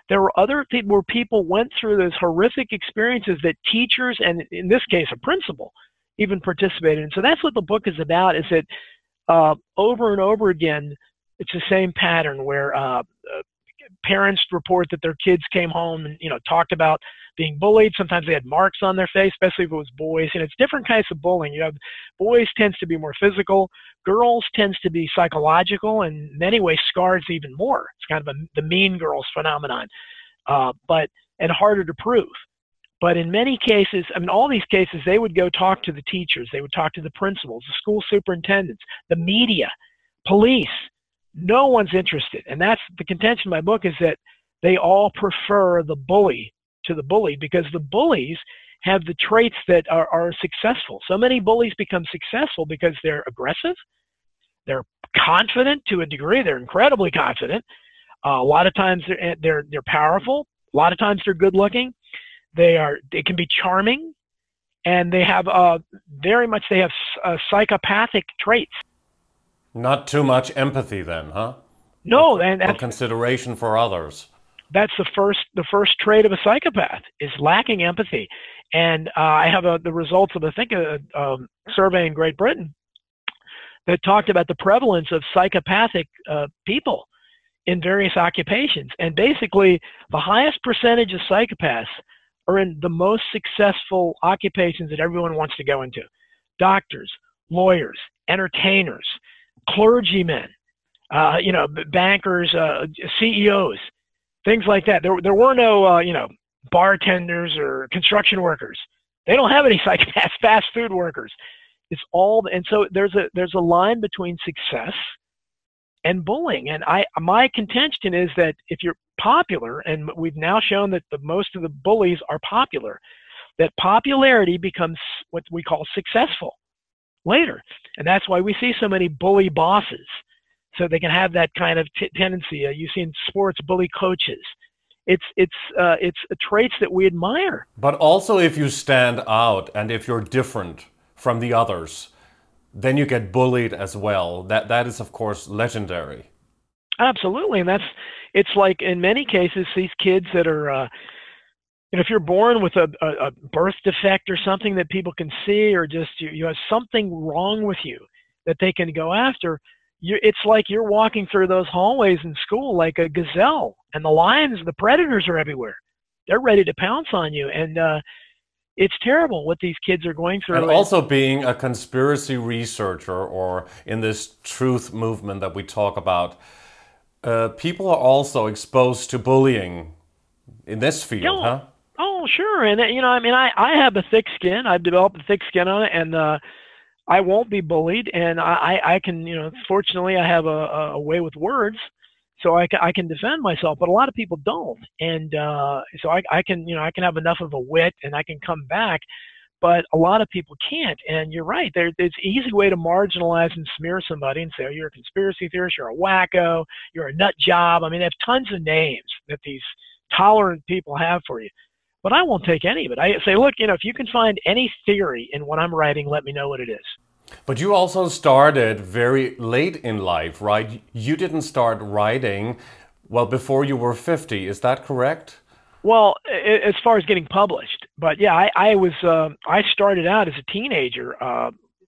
There were other people where people went through those horrific experiences that teachers, and in this case a principal, even participated in. So that's what the book is about, is that over and over again, it's the same pattern where parents report that their kids came home and talked about being bullied. Sometimes they had marks on their face, especially if it was boys. And it's different kinds of bullying. You have boys tends to be more physical, girls tends to be psychological, and in many ways scars even more. It's kind of the mean girls phenomenon, and harder to prove. But in many cases, I mean, all these cases, they would go talk to the teachers, they would talk to the principals, the school superintendents, the media, police. No one's interested. And that's the contention of my book, is that they all prefer the bully to the bullied, because the bullies have the traits that are successful. So many bullies become successful because they're aggressive, they're confident to a degree, they're incredibly confident. A lot of times they're powerful. A lot of times they're good looking. They can be charming, and they have psychopathic traits. Not too much empathy then, huh? No, and that's consideration for others. That's the first trait of a psychopath, is lacking empathy. And I have the results of, I think, a survey in Great Britain that talked about the prevalence of psychopathic people in various occupations. And basically, the highest percentage of psychopaths are in the most successful occupations that everyone wants to go into. Doctors, lawyers, entertainers, clergymen, bankers, CEOs, things like that. There were no, bartenders or construction workers. They don't have any psychopaths, fast food workers. It's all, and so there's a line between success and bullying. And my contention is that if you're popular, and we've now shown that most of the bullies are popular, that popularity becomes what we call successful later. And that's why we see so many bully bosses. So they can have that kind of tendency. You see in sports, bully coaches. It's traits that we admire. But also if you stand out and if you're different from the others, then you get bullied as well. That is, of course, legendary. Absolutely. And it's like in many cases, these kids that are, if you're born with a birth defect or something that people can see, or just you have something wrong with you that they can go after, it's like you're walking through those hallways in school like a gazelle, and the lions, the predators are everywhere. They're ready to pounce on you. And it's terrible what these kids are going through. And also being a conspiracy researcher, or in this truth movement that we talk about, people are also exposed to bullying in this field, huh? Oh, sure. And, I have a thick skin. I've developed a thick skin on it, and I won't be bullied. And I can, fortunately, I have a way with words, so I can defend myself. But a lot of people don't. And so I can have enough of a wit, and I can come back. But a lot of people can't. And you're right. There's an easy way to marginalize and smear somebody and say, oh, you're a conspiracy theorist, you're a wacko, you're a nut job. I mean, they have tons of names that these tolerant people have for you. But I won't take any of it. I say, look, if you can find any theory in what I'm writing, let me know what it is. But you also started very late in life, right? You didn't start writing, well, before you were 50. Is that correct? Well, as far as getting published. But yeah, I started out as a teenager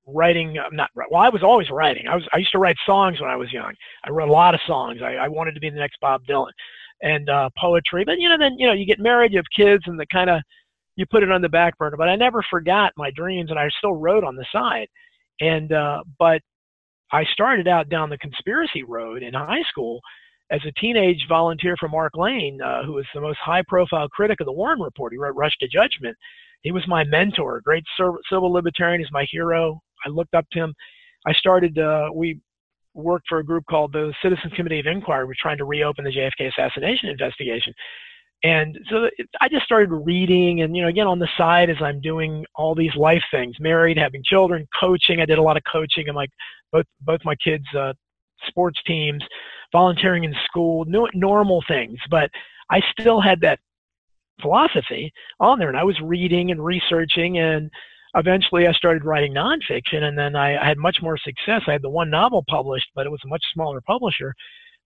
writing. I was always writing. I used to write songs when I was young. I wrote a lot of songs. I wanted to be the next Bob Dylan. And poetry. But then you get married, you have kids, and you put it on the back burner. But I never forgot my dreams, and I still wrote on the side. And but I started out down the conspiracy road in high school as a teenage volunteer for Mark Lane, who was the most high-profile critic of the Warren Report. He wrote Rush to Judgment. He was my mentor, great civil libertarian. He's my hero. I looked up to him. I started. We worked for a group called the Citizens Committee of Inquiry. We're trying to reopen the JFK assassination investigation. And so I just started reading, and, again, on the side as I'm doing all these life things, married, having children, coaching. I did a lot of coaching in both my kids' sports teams, volunteering in school, normal things. But I still had that philosophy on there, and I was reading and researching, and eventually I started writing nonfiction, and then I had much more success. I had the one novel published, but it was a much smaller publisher.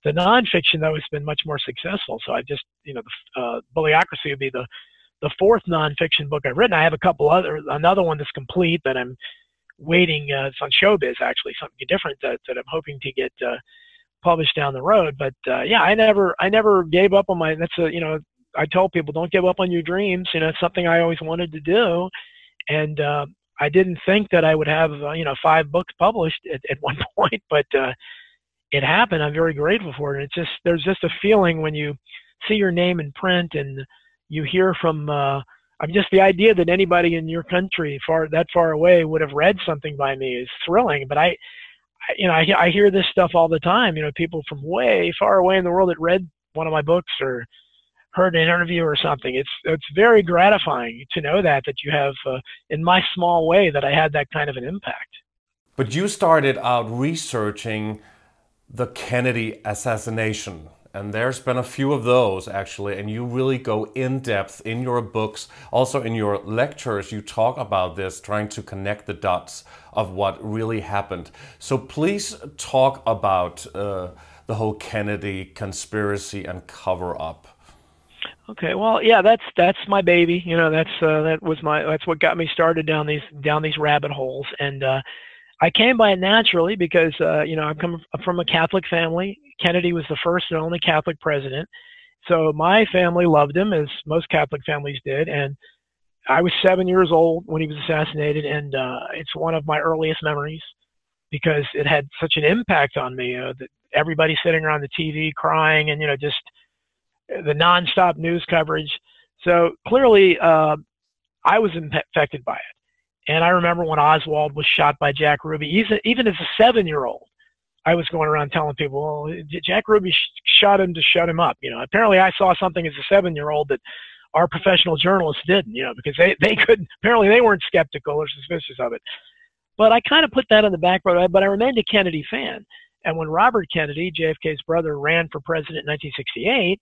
The nonfiction, though, has been much more successful. So I just, Bullyocracy would be the fourth nonfiction book I've written. I have another one that's complete that I'm waiting. It's on Showbiz, actually, something different that I'm hoping to get published down the road. But yeah, I never gave up on I tell people, don't give up on your dreams. It's something I always wanted to do. And I didn't think that I would have, 5 books published at one point, but it happened. I'm very grateful for it. There's just a feeling when you see your name in print and you hear from, just the idea that anybody in your country that far away would have read something by me is thrilling. But I hear this stuff all the time. People from way far away in the world that read one of my books or heard an interview or something. It's very gratifying to know that you have, in my small way, that I had that kind of an impact. But you started out researching the Kennedy assassination, and there's been a few of those actually, and you really go in depth in your books. Also in your lectures, you talk about this, trying to connect the dots of what really happened. So please talk about the whole Kennedy conspiracy and cover-up. Okay, well, yeah, that's my baby. You know, that's what got me started down these rabbit holes, and I came by it naturally because I come from a Catholic family. Kennedy was the first and only Catholic president, so my family loved him, as most Catholic families did, and I was 7 years old when he was assassinated, and it's one of my earliest memories because it had such an impact on me. That everybody sitting around the TV crying, and just the nonstop news coverage. So clearly, I was infected by it. And I remember when Oswald was shot by Jack Ruby, even as a 7-year-old, I was going around telling people, well, Jack Ruby shot him to shut him up. Apparently I saw something as a 7-year-old that our professional journalists didn't, because they couldn't, apparently they weren't skeptical or suspicious of it. But I kind of put that on the back burner, but I remained a Kennedy fan. And when Robert Kennedy, JFK's brother, ran for president in 1968,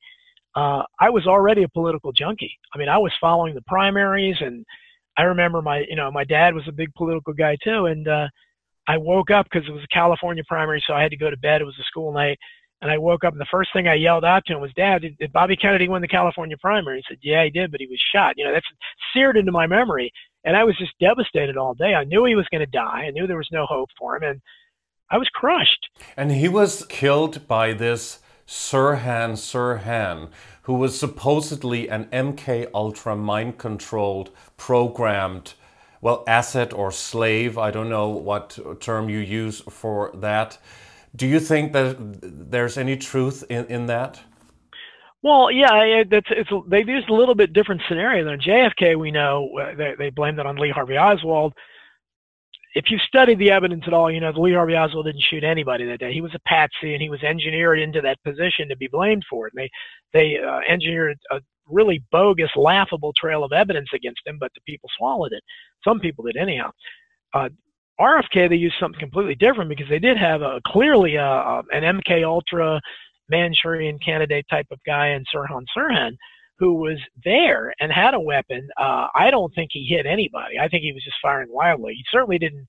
I was already a political junkie. I mean, I was following the primaries, and I remember my dad was a big political guy too. And I woke up because it was a California primary, so I had to go to bed. It was a school night. And I woke up, and the first thing I yelled out to him was, "Dad, did Bobby Kennedy win the California primary?" He said, "Yeah, he did, but he was shot." That's seared into my memory. And I was just devastated all day. I knew he was going to die. I knew there was no hope for him. And I was crushed. And he was killed by this Sirhan, who was supposedly an MK Ultra mind-controlled, programmed, well, asset or slave. I don't know what term you use for that. Do you think that there's any truth in that? Well, yeah, they've used a little bit different scenario than JFK. We know they blamed it on Lee Harvey Oswald. If you study the evidence at all, Lee Harvey Oswald didn't shoot anybody that day. He was a patsy, and he was engineered into that position to be blamed for it. And they engineered a really bogus, laughable trail of evidence against him, but the people swallowed it. Some people did anyhow. RFK, they used something completely different because they did have clearly an MK Ultra Manchurian candidate type of guy in Sirhan, who was there and had a weapon. I don't think he hit anybody. I think he was just firing wildly. He certainly didn't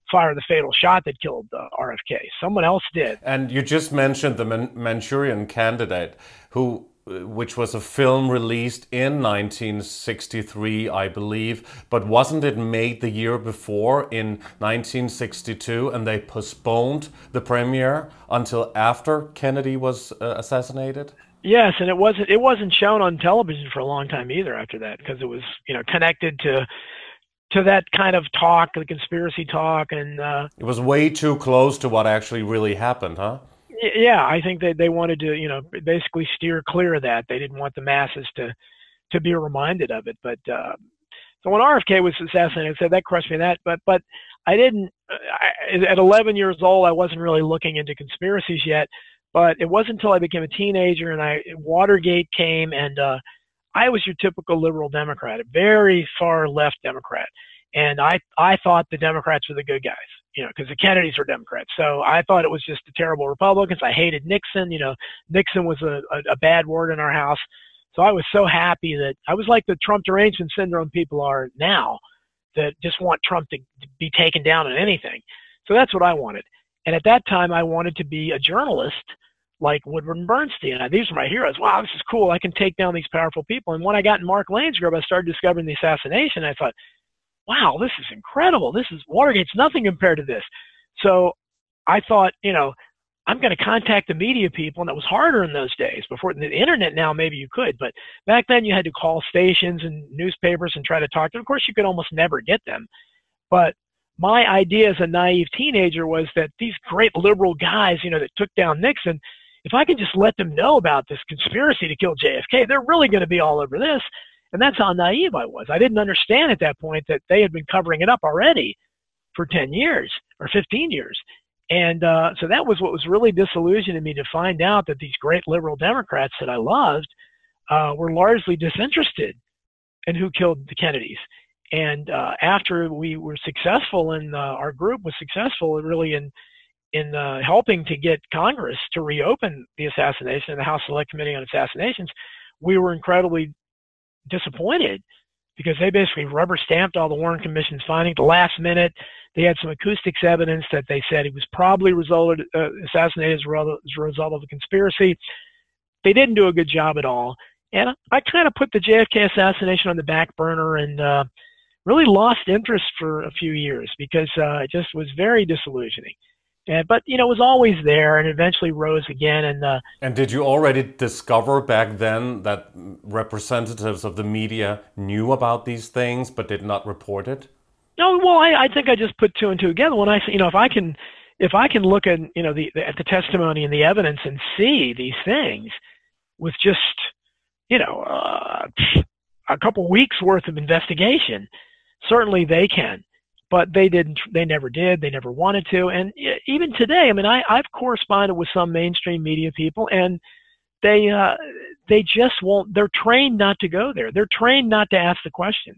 fire the fatal shot that killed RFK. Someone else did. And you just mentioned the Manchurian Candidate, which was a film released in 1963, I believe, but wasn't it made the year before in 1962, and they postponed the premiere until after Kennedy was assassinated? Yes, and it wasn't shown on television for a long time either after that, because it was connected to that kind of talk, the conspiracy talk, and it was way too close to what actually really happened, huh? Yeah, I think that they wanted to basically steer clear of that. They didn't want the masses to be reminded of it. But so when RFK was assassinated, I said that crushed me. But I didn't. At 11 years old, I wasn't really looking into conspiracies yet. But it wasn't until I became a teenager and Watergate came, and I was your typical liberal Democrat, a very far left Democrat, and I thought the Democrats were the good guys, because the Kennedys were Democrats. So I thought it was just the terrible Republicans. I hated Nixon. Nixon was a bad word in our house. So I was so happy that I was like the Trump derangement syndrome people are now, that just want Trump to be taken down on anything. So that's what I wanted. And at that time, I wanted to be a journalist like Woodward and Bernstein. These are my heroes. Wow, this is cool. I can take down these powerful people. And when I got in Mark Lane's group, I started discovering the assassination. I thought, wow, this is incredible. Watergate's nothing compared to this. So I thought, I'm going to contact the media people. And that was harder in those days. Before the internet, now maybe you could. But back then you had to call stations and newspapers and try to talk to them. Of course, you could almost never get them. But my idea as a naive teenager was that these great liberal guys, that took down Nixon, if I could just let them know about this conspiracy to kill JFK, they're really going to be all over this. And that's how naive I was. I didn't understand at that point that they had been covering it up already for 10 years or 15 years. And so that was what was really disillusioning me, to find out that these great liberal Democrats that I loved were largely disinterested in who killed the Kennedys. And after we were successful, and our group was successful really in helping to get Congress to reopen the assassination and the House Select Committee on Assassinations, we were incredibly disappointed because they basically rubber stamped all the Warren Commission's findings. At the last minute, they had some acoustics evidence that they said he was probably assassinated as a result of a conspiracy. They didn't do a good job at all. And I kind of put the JFK assassination on the back burner and really lost interest for a few years because it just was very disillusioning. But it was always there, and eventually rose again. And did you already discover back then that representatives of the media knew about these things but did not report it? No, well, I think I just put two and two together when I say, if I can look at at the testimony and the evidence and see these things with just a couple weeks worth of investigation, certainly they can. But they didn't. They never did. They never wanted to. And even today, I mean, I've corresponded with some mainstream media people, and they just won't. They're trained not to go there. They're trained not to ask the questions.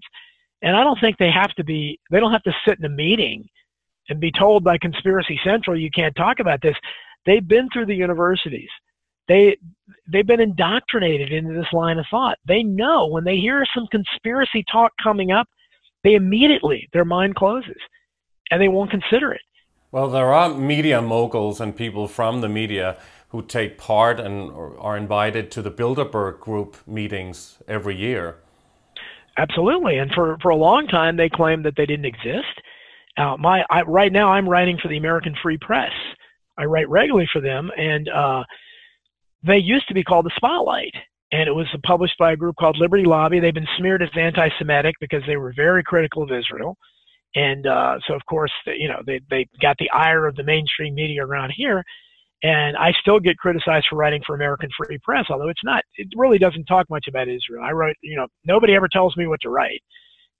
And I don't think they have to be. They don't have to sit in a meeting and be told by Conspiracy Central you can't talk about this. They've been through the universities. They've been indoctrinated into this line of thought. They know when they hear some conspiracy talk coming up, they immediately, their mind closes and they won't consider it. Well, there are media moguls and people from the media who take part and are invited to the Bilderberg Group meetings every year. Absolutely. And for a long time, they claimed that they didn't exist. Right now, I'm writing for the American Free Press. I write regularly for them, and they used to be called the Spotlight. And it was published by a group called Liberty Lobby. They've been smeared as anti-Semitic because they were very critical of Israel. And so, of course, they got the ire of the mainstream media around here. And I still get criticized for writing for American Free Press, although it really doesn't talk much about Israel. I write, nobody ever tells me what to write.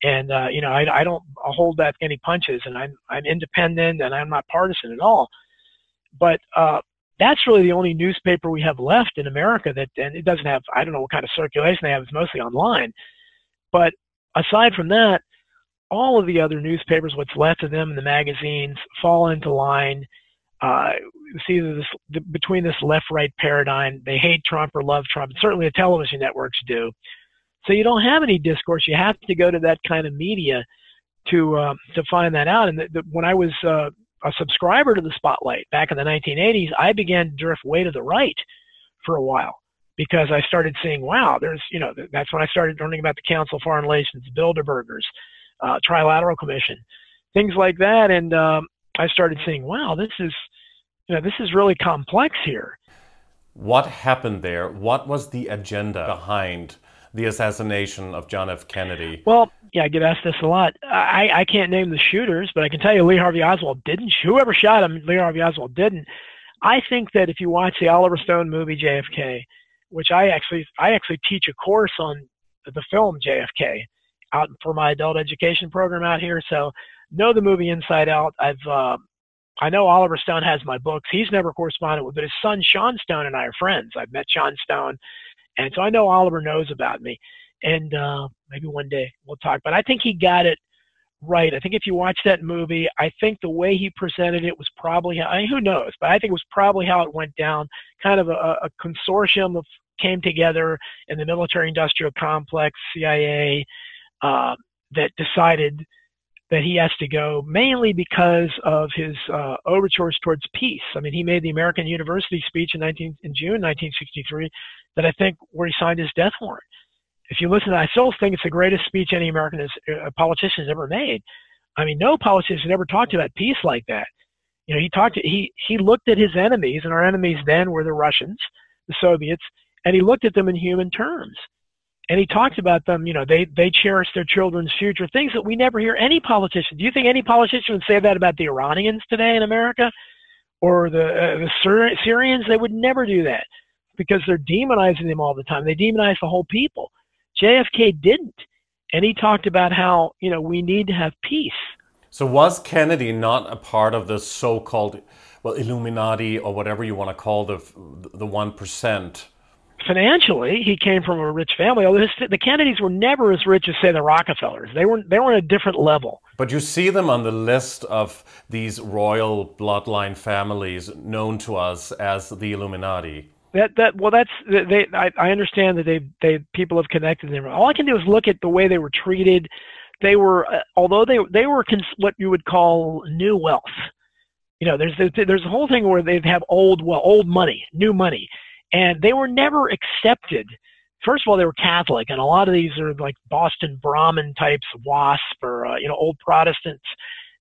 And, I don't hold back any punches, and I'm independent and I'm not partisan at all. But that's really the only newspaper we have left in America and it doesn't have, I don't know what kind of circulation they have, it's mostly online. But aside from that, all of the other newspapers, what's left of them in the magazines, fall into line. It's either between this left-right paradigm, they hate Trump or love Trump, and certainly the television networks do. So you don't have any discourse. You have to go to that kind of media to find that out. And when I was a subscriber to the Spotlight back in the 1980s, I began to drift way to the right for a while because I started seeing, wow, that's when I started learning about the Council of Foreign Relations, Bilderbergers, Trilateral Commission, things like that. And I started seeing, wow, this is really complex here. What happened there? What was the agenda behind the assassination of John F. Kennedy? Well, yeah, I get asked this a lot. I can't name the shooters, but I can tell you Lee Harvey Oswald didn't. Whoever shot him, Lee Harvey Oswald didn't. I think that if you watch the Oliver Stone movie JFK, which I actually teach a course on the film JFK out for my adult education program out here, so know the movie inside out. I know Oliver Stone has my books. He's never corresponded with, but his son Sean Stone and I are friends. I've met Sean Stone, and so I know Oliver knows about me. And maybe one day we'll talk. But I think he got it right. I think if you watch that movie, I think the way he presented it was probably, who knows, but I think it was probably how it went down. Kind of a consortium came together in the military-industrial complex, CIA, that decided that he has to go mainly because of his overtures towards peace. I mean, he made the American University speech in June 1963 that I think where he signed his death warrant. If you listen, I still think it's the greatest speech any American politician has ever made. I mean, no politician ever talked about peace like that. He looked at his enemies, and our enemies then were the Russians, the Soviets, and he looked at them in human terms. And he talked about them, they cherish their children's future, things that we never hear any politician. Do you think any politician would say that about the Iranians today in America? Or the Syrians? They would never do that because they're demonizing them all the time. They demonize the whole people. JFK didn't. And he talked about how, we need to have peace. So was Kennedy not a part of the so-called, Illuminati or whatever you want to call the 1%? Financially, he came from a rich family. Although the Kennedys were never as rich as, say, the Rockefellers. They were on a different level. But you see them on the list of these royal bloodline families known to us as the Illuminati. I understand that people have connected them. All I can do is look at the way they were treated. They were, although they were what you would call new wealth. There's a whole thing where they have old money, new money. And they were never accepted first of all, they were Catholic, and a lot of these are like Boston Brahmin types, WASP, or old Protestants.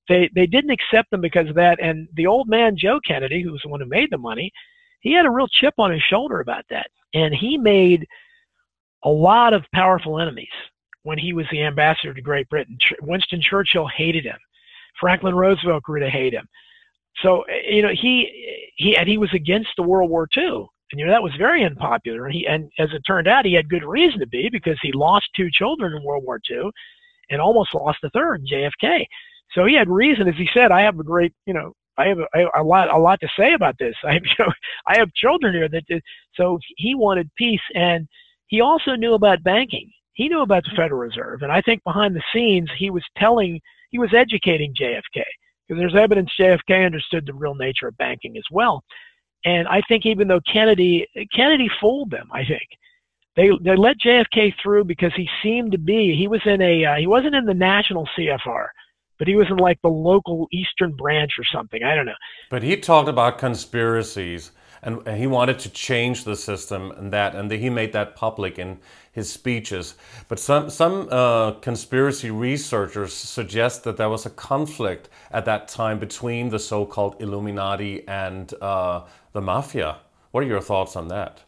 They didn't accept them because of that. And the old man, Joe Kennedy, who was the one who made the money, he had a real chip on his shoulder about that. And he made a lot of powerful enemies when he was the ambassador to Great Britain. Winston Churchill hated him. Franklin Roosevelt grew to hate him. So, he was against the World War II. And, that was very unpopular. And as it turned out, he had good reason to be, because he lost 2 children in World War II and almost lost the third, JFK. So he had reason, as he said, I have a great, I have a lot to say about this. I have children here so he wanted peace. And he also knew about banking. He knew about the Federal Reserve. And I think behind the scenes, he was educating JFK, because there's evidence JFK understood the real nature of banking as well. And I think even though Kennedy fooled them, I think they let JFK through because he seemed to be, he wasn't in the national CFR, but he was in like the local Eastern branch or something. I don't know. But he talked about conspiracies, and he wanted to change the system, and he made that public in his speeches. But some conspiracy researchers suggest that there was a conflict at that time between the so-called Illuminati and the mafia. What are your thoughts on that?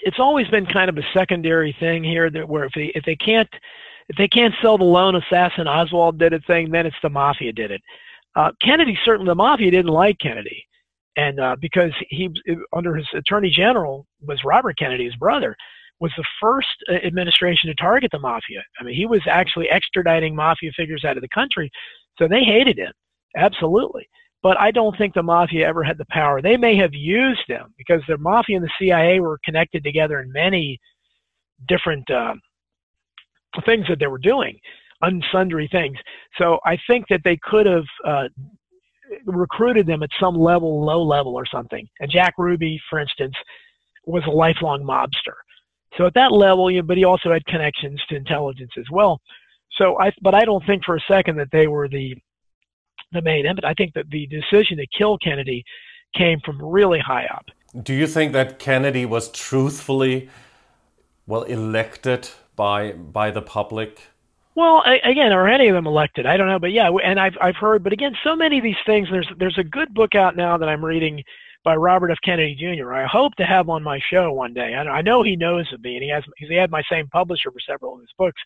It's always been kind of a secondary thing here, that where if they can't sell the lone assassin Oswald did a thing, then it's the mafia did it. Kennedy, certainly the mafia didn't like Kennedy. And because he, under his attorney general, was Robert Kennedy, his brother, was the first administration to target the mafia. I mean, he was actually extraditing mafia figures out of the country. So they hated him. Absolutely. But I don't think the mafia ever had the power. They may have used them, because the mafia and the CIA were connected together in many different things that they were doing, unsundry things. So I think that they could have recruited them at some level, low level or something. And Jack Ruby, for instance, was a lifelong mobster. So at that level, but he also had connections to intelligence as well. So but I don't think for a second that they were the main end. I think that the decision to kill Kennedy came from really high up. Do you think that Kennedy was truthfully, elected by the public? Well, again, are any of them elected? I don't know, but yeah, and I've heard. But again, so many of these things. There's a good book out now that I'm reading by Robert F. Kennedy Jr. I hope to have on my show one day. I know he knows of me, and he had my same publisher for several of his books.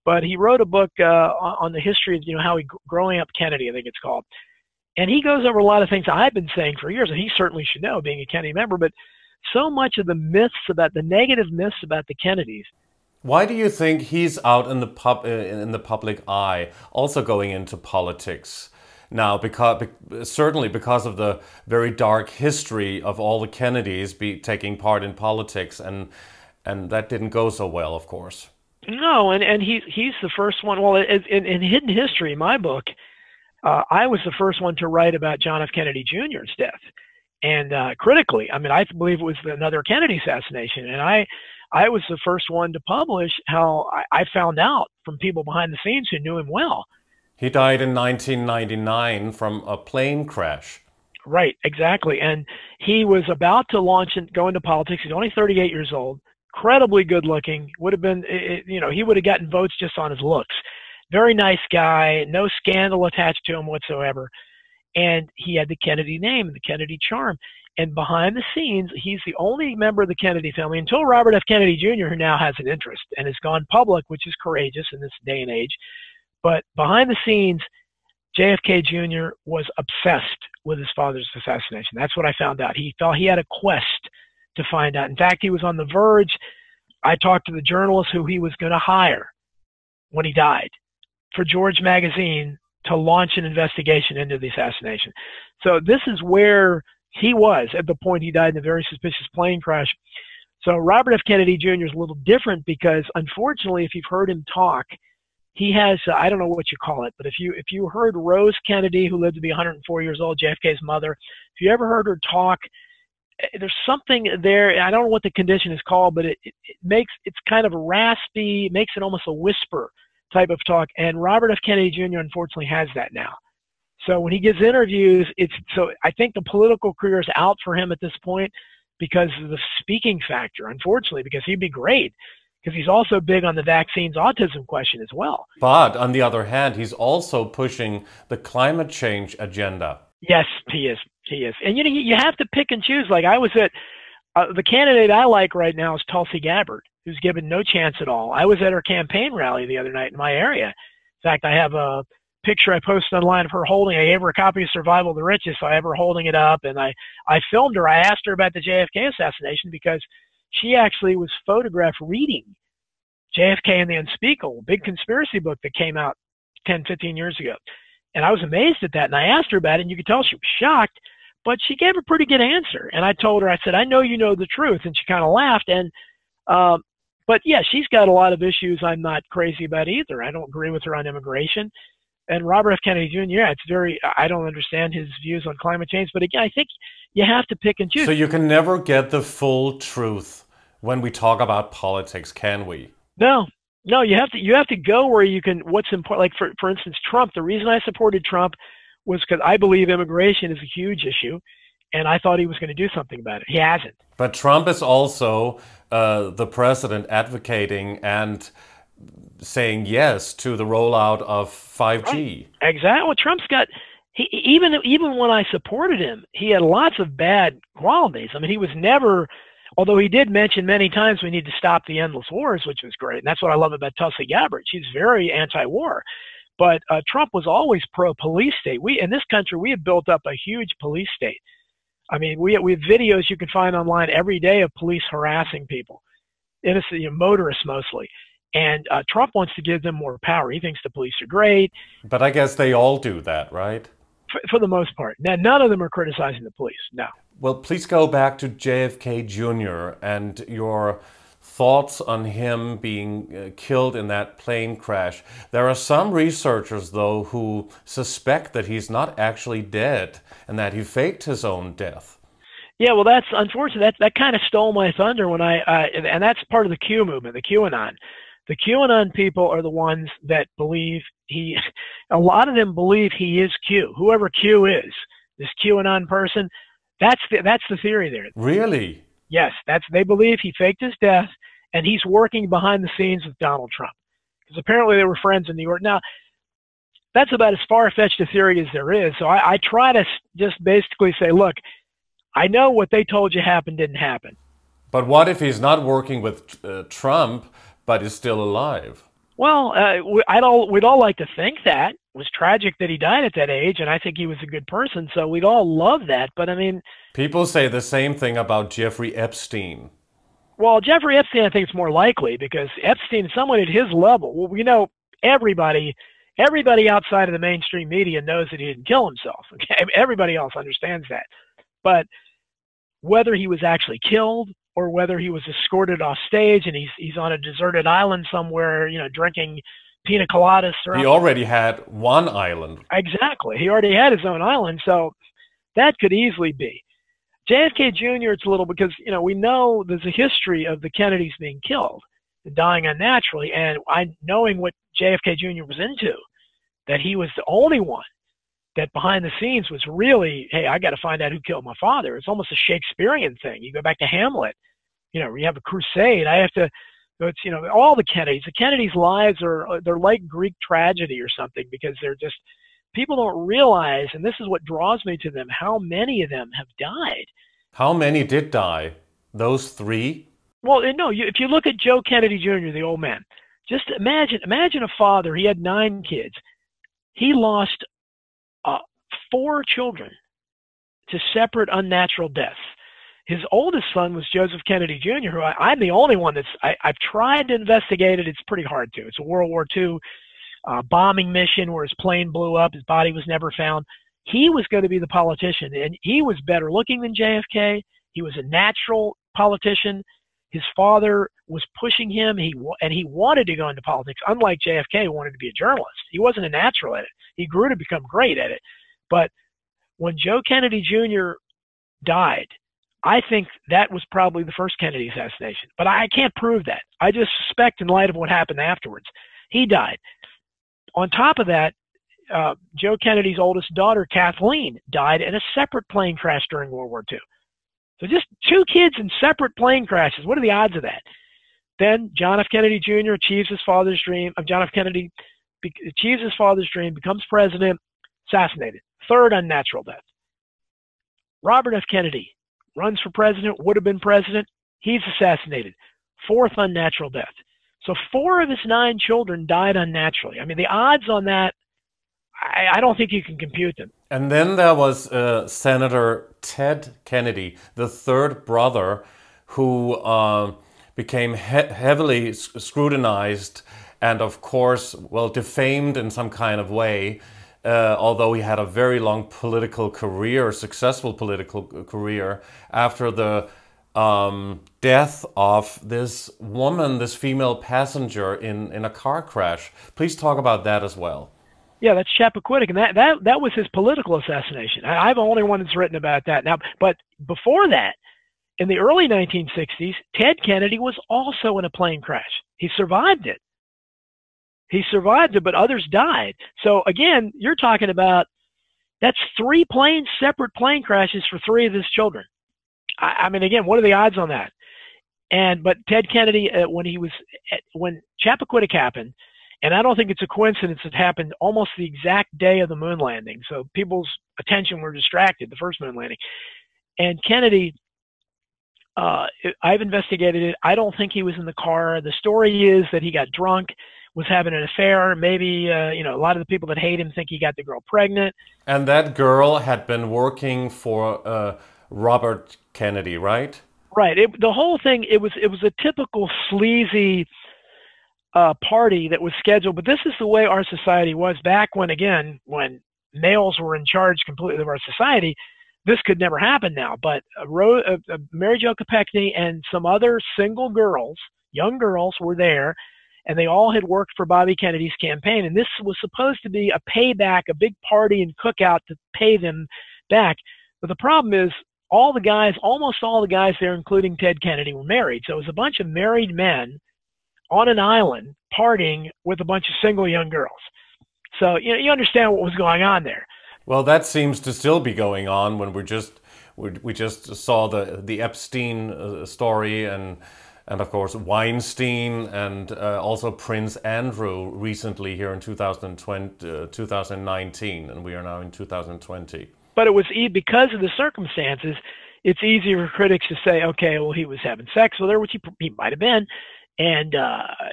But he wrote a book on the history of how growing up Kennedy, I think it's called, and he goes over a lot of things I've been saying for years, and he certainly should know, being a Kennedy member. But so much of the negative myths about the Kennedys. Why do you think he's out in the public eye, also going into politics now? Certainly because of the very dark history of all the Kennedys taking part in politics, and that didn't go so well, of course. No, and he's the first one. Well, in Hidden History, my book, I was the first one to write about John F. Kennedy Jr.'s death, and critically. I mean, I believe it was another Kennedy assassination, and I was the first one to publish how I found out from people behind the scenes who knew him well. He died in 1999 from a plane crash. Right, exactly. And he was about to launch and go into politics. He's only 38 years old, incredibly good looking. Would have been, he would have gotten votes just on his looks. Very nice guy, no scandal attached to him whatsoever. And he had the Kennedy name, the Kennedy charm. And behind the scenes, he's the only member of the Kennedy family, until Robert F. Kennedy Jr., who now has an interest and has gone public, which is courageous in this day and age. But behind the scenes, JFK Jr. was obsessed with his father's assassination. That's what I found out. He felt he had a quest to find out. In fact, he was on the verge. I talked to the journalist who he was going to hire when he died for George Magazine to launch an investigation into the assassination. So this is where he was at the point he died in a very suspicious plane crash. So Robert F. Kennedy Jr. is a little different because, unfortunately, if you've heard him talk, he has, I don't know what you call it, but if you heard Rose Kennedy, who lived to be 104 years old, JFK's mother, if you ever heard her talk, there's something there. I don't know what the condition is called, but it's kind of raspy, makes it almost a whisper type of talk. And Robert F. Kennedy Jr. unfortunately has that now. So when he gives interviews, so I think the political career is out for him at this point. because of the speaking factor, unfortunately, because he'd be great, because he's also big on the vaccines autism question as well. But on the other hand, he's also pushing the climate change agenda. Yes, he is. He is. And you have to pick and choose. Like I was at, the candidate I like right now is Tulsi Gabbard, who's given no chance at all. I was at her campaign rally the other night in my area. In fact, I have a picture I posted online of her holding. I gave her a copy of Survival of the Richest, so I have her holding it up, and I filmed her. I asked her about the JFK assassination because she actually was photographed reading JFK and the Unspeakable, big conspiracy book that came out 10, 15 years ago. And I was amazed at that, and I asked her about it, and you could tell she was shocked, but she gave a pretty good answer. And I told her, I said, I know you know the truth, and she kind of laughed. And but yeah, she's got a lot of issues I'm not crazy about either. I don't agree with her on immigration. And Robert F. Kennedy Jr., yeah, it's very, I don't understand his views on climate change. But again, I think you have to pick and choose. So you can never get the full truth when we talk about politics, can we? No, you have to go where you can, what's important. Like for instance, Trump, the reason I supported Trump was because I believe immigration is a huge issue. And I thought he was going to do something about it. He hasn't. But Trump is also the president advocating and saying yes to the rollout of 5G. Right. Exactly. Well, Trump's got, even when I supported him, he had lots of bad qualities. I mean, he was never, although he did mention many times we need to stop the endless wars, which was great. And that's what I love about Tulsi Gabbard. She's very anti-war. But Trump was always pro-police state. In this country, we have built up a huge police state. I mean, we have videos you can find online every day of police harassing people, innocent, motorists mostly. And Trump wants to give them more power. He thinks the police are great. But I guess they all do that, right? For the most part. Now, none of them are criticizing the police, no. Well, please go back to JFK Jr. and your thoughts on him being killed in that plane crash. There are some researchers, though, who suspect that he's not actually dead and that he faked his own death. Yeah, well, that's unfortunate. That kind of stole my thunder when and that's part of the Q movement, the QAnon. The QAnon people are the ones that believe a lot of them believe he is Q. Whoever Q is, this QAnon person, that's the theory there. Really? Yes, they believe he faked his death, and he's working behind the scenes with Donald Trump. Because apparently they were friends in New York. Now, that's about as far-fetched a theory as there is. So I try to just basically say, look, I know what they told you happened didn't happen. But what if he's not working with Trump, but is still alive? Well, we'd all like to think that. It was tragic that he died at that age, and I think he was a good person, so we'd all love that. But I mean, people say the same thing about Jeffrey Epstein. Well, Jeffrey Epstein, I think it's more likely because Epstein, someone at his level, well, everybody outside of the mainstream media knows that he didn't kill himself. Okay? Everybody else understands that. But whether he was actually killed or whether he was escorted off stage and he's on a deserted island somewhere, drinking pina coladas. He already had one island. Exactly. He already had his own island, so that could easily be. JFK Jr., it's a little because, we know there's a history of the Kennedys being killed and dying unnaturally, and knowing what JFK Jr. was into, that he was the only one that behind the scenes was really, hey, I got to find out who killed my father. It's almost a Shakespearean thing. You go back to Hamlet, you have a crusade. It's, all the Kennedys' lives they're like Greek tragedy or something because they're just, people don't realize, and this is what draws me to them, how many of them have died. How many did die? Those 3? Well, no, if you look at Joe Kennedy Jr., the old man, just imagine a father. He had 9 kids. He lost 4 children to separate unnatural deaths. His oldest son was Joseph Kennedy Jr., who I'm the only one I've tried to investigate it. It's pretty hard to. It's a World War II bombing mission where his plane blew up. His body was never found. He was going to be the politician, and he was better looking than JFK. He was a natural politician. His father was pushing him, and he wanted to go into politics, unlike JFK, who wanted to be a journalist. He wasn't a natural at it. He grew to become great at it. But when Joe Kennedy Jr. died, I think that was probably the first Kennedy assassination. But I can't prove that. I just suspect in light of what happened afterwards. He died. On top of that, Joe Kennedy's oldest daughter, Kathleen, died in a separate plane crash during World War II. So just 2 kids in separate plane crashes. What are the odds of that? Then John F. Kennedy Jr. achieves his father's dream. John F. Kennedy achieves his father's dream, becomes president, assassinated. 3rd unnatural death. Robert F. Kennedy runs for president, would have been president. He's assassinated. 4th unnatural death. So 4 of his 9 children died unnaturally. I mean, the odds on that, I don't think you can compute them. And then there was Senator Ted Kennedy, the 3rd brother, who became heavily scrutinized and, of course, well, defamed in some kind of way, although he had a very long political career, successful political career, after the death of this woman, this female passenger in a car crash. Please talk about that as well. Yeah, that's Chappaquiddick, and that was his political assassination. I'm the only one that's written about that now. But before that, in the early 1960s, Ted Kennedy was also in a plane crash. He survived it. He survived it, but others died. So again, you're talking about, that's 3 separate plane crashes for 3 of his children. I mean, again, what are the odds on that? But Ted Kennedy, when Chappaquiddick happened, and I don't think it's a coincidence, it happened almost the exact day of the moon landing. So people's attention were distracted, the first moon landing. And Kennedy, I've investigated it. I don't think he was in the car. The story is that he got drunk, was having an affair. Maybe, a lot of the people that hate him think he got the girl pregnant. And that girl had been working for Robert Kennedy, right? Right. The whole thing, it was a typical sleazy party that was scheduled, but this is the way our society was back when males were in charge completely of our society. This could never happen now, but Mary Jo Kopechne and some other single girls, young girls, were there, and they all had worked for Bobby Kennedy's campaign, and this was supposed to be a payback, a big party and cookout to pay them back. But the problem is, almost all the guys there, including Ted Kennedy, were married. So it was a bunch of married men on an island partying with a bunch of single young girls. So you understand what was going on there. Well, that seems to still be going on when we just saw the Epstein story and of course Weinstein and also Prince Andrew recently here in 2019, and we are now in 2020. But it was because of the circumstances, it's easier for critics to say, okay, well, he was having sex with her, which he might have been. And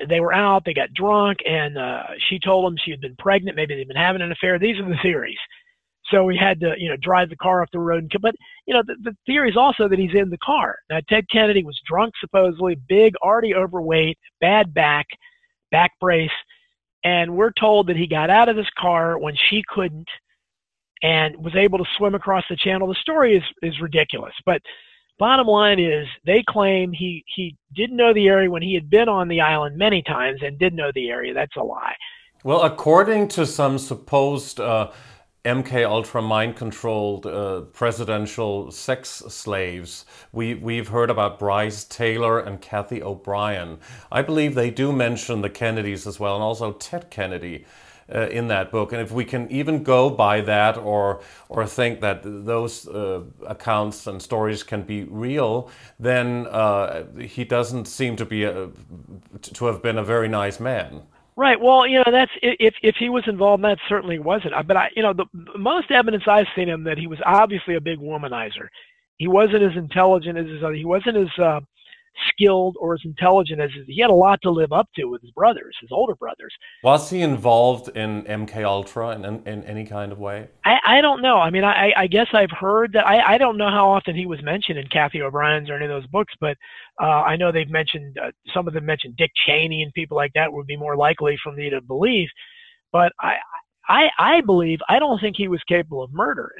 they were out, they got drunk, and she told him she had been pregnant. Maybe they'd been having an affair. These are the theories. So we had to, drive the car off the road. But, the theory is also that he's in the car. Now, Ted Kennedy was drunk, supposedly, big, already overweight, bad back brace. And we're told that he got out of his car when she couldn't and was able to swim across the channel. The story is ridiculous. But bottom line is, they claim he didn't know the area when he had been on the island many times and did know the area. That's a lie. Well, according to some supposed MK-Ultra mind-controlled presidential sex slaves, we've heard about Bryce Taylor and Kathy O'Brien. I believe they do mention the Kennedys as well, and also Ted Kennedy in that book. And if we can even go by that or think that those accounts and stories can be real, then he doesn't seem to be to have been a very nice man. Right. Well, that's if he was involved, that certainly wasn't. But the most evidence I've seen him that he was obviously a big womanizer. He wasn't as intelligent as his other. He wasn't as skilled or as intelligent as he had a lot to live up to with his brothers, his older brothers. Was he involved in MK-Ultra in any kind of way? I don't know. I mean, I guess I've heard that. I don't know how often he was mentioned in Kathy O'Brien's or any of those books, but I know they've mentioned, some of them mentioned Dick Cheney and people like that would be more likely for me to believe. But I believe, I don't think he was capable of murder.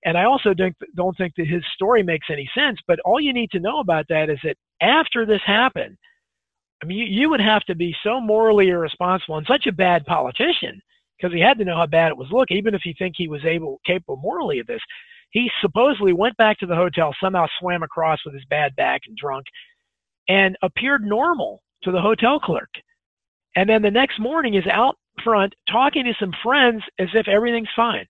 And I also don't think that his story makes any sense. But all you need to know about that is that after this happened, I mean, you would have to be so morally irresponsible and such a bad politician, because he had to know how bad it was looking, even if you think he was capable morally of this. He supposedly went back to the hotel, somehow swam across with his bad back and drunk, and appeared normal to the hotel clerk. And then the next morning is out front talking to some friends as if everything's fine.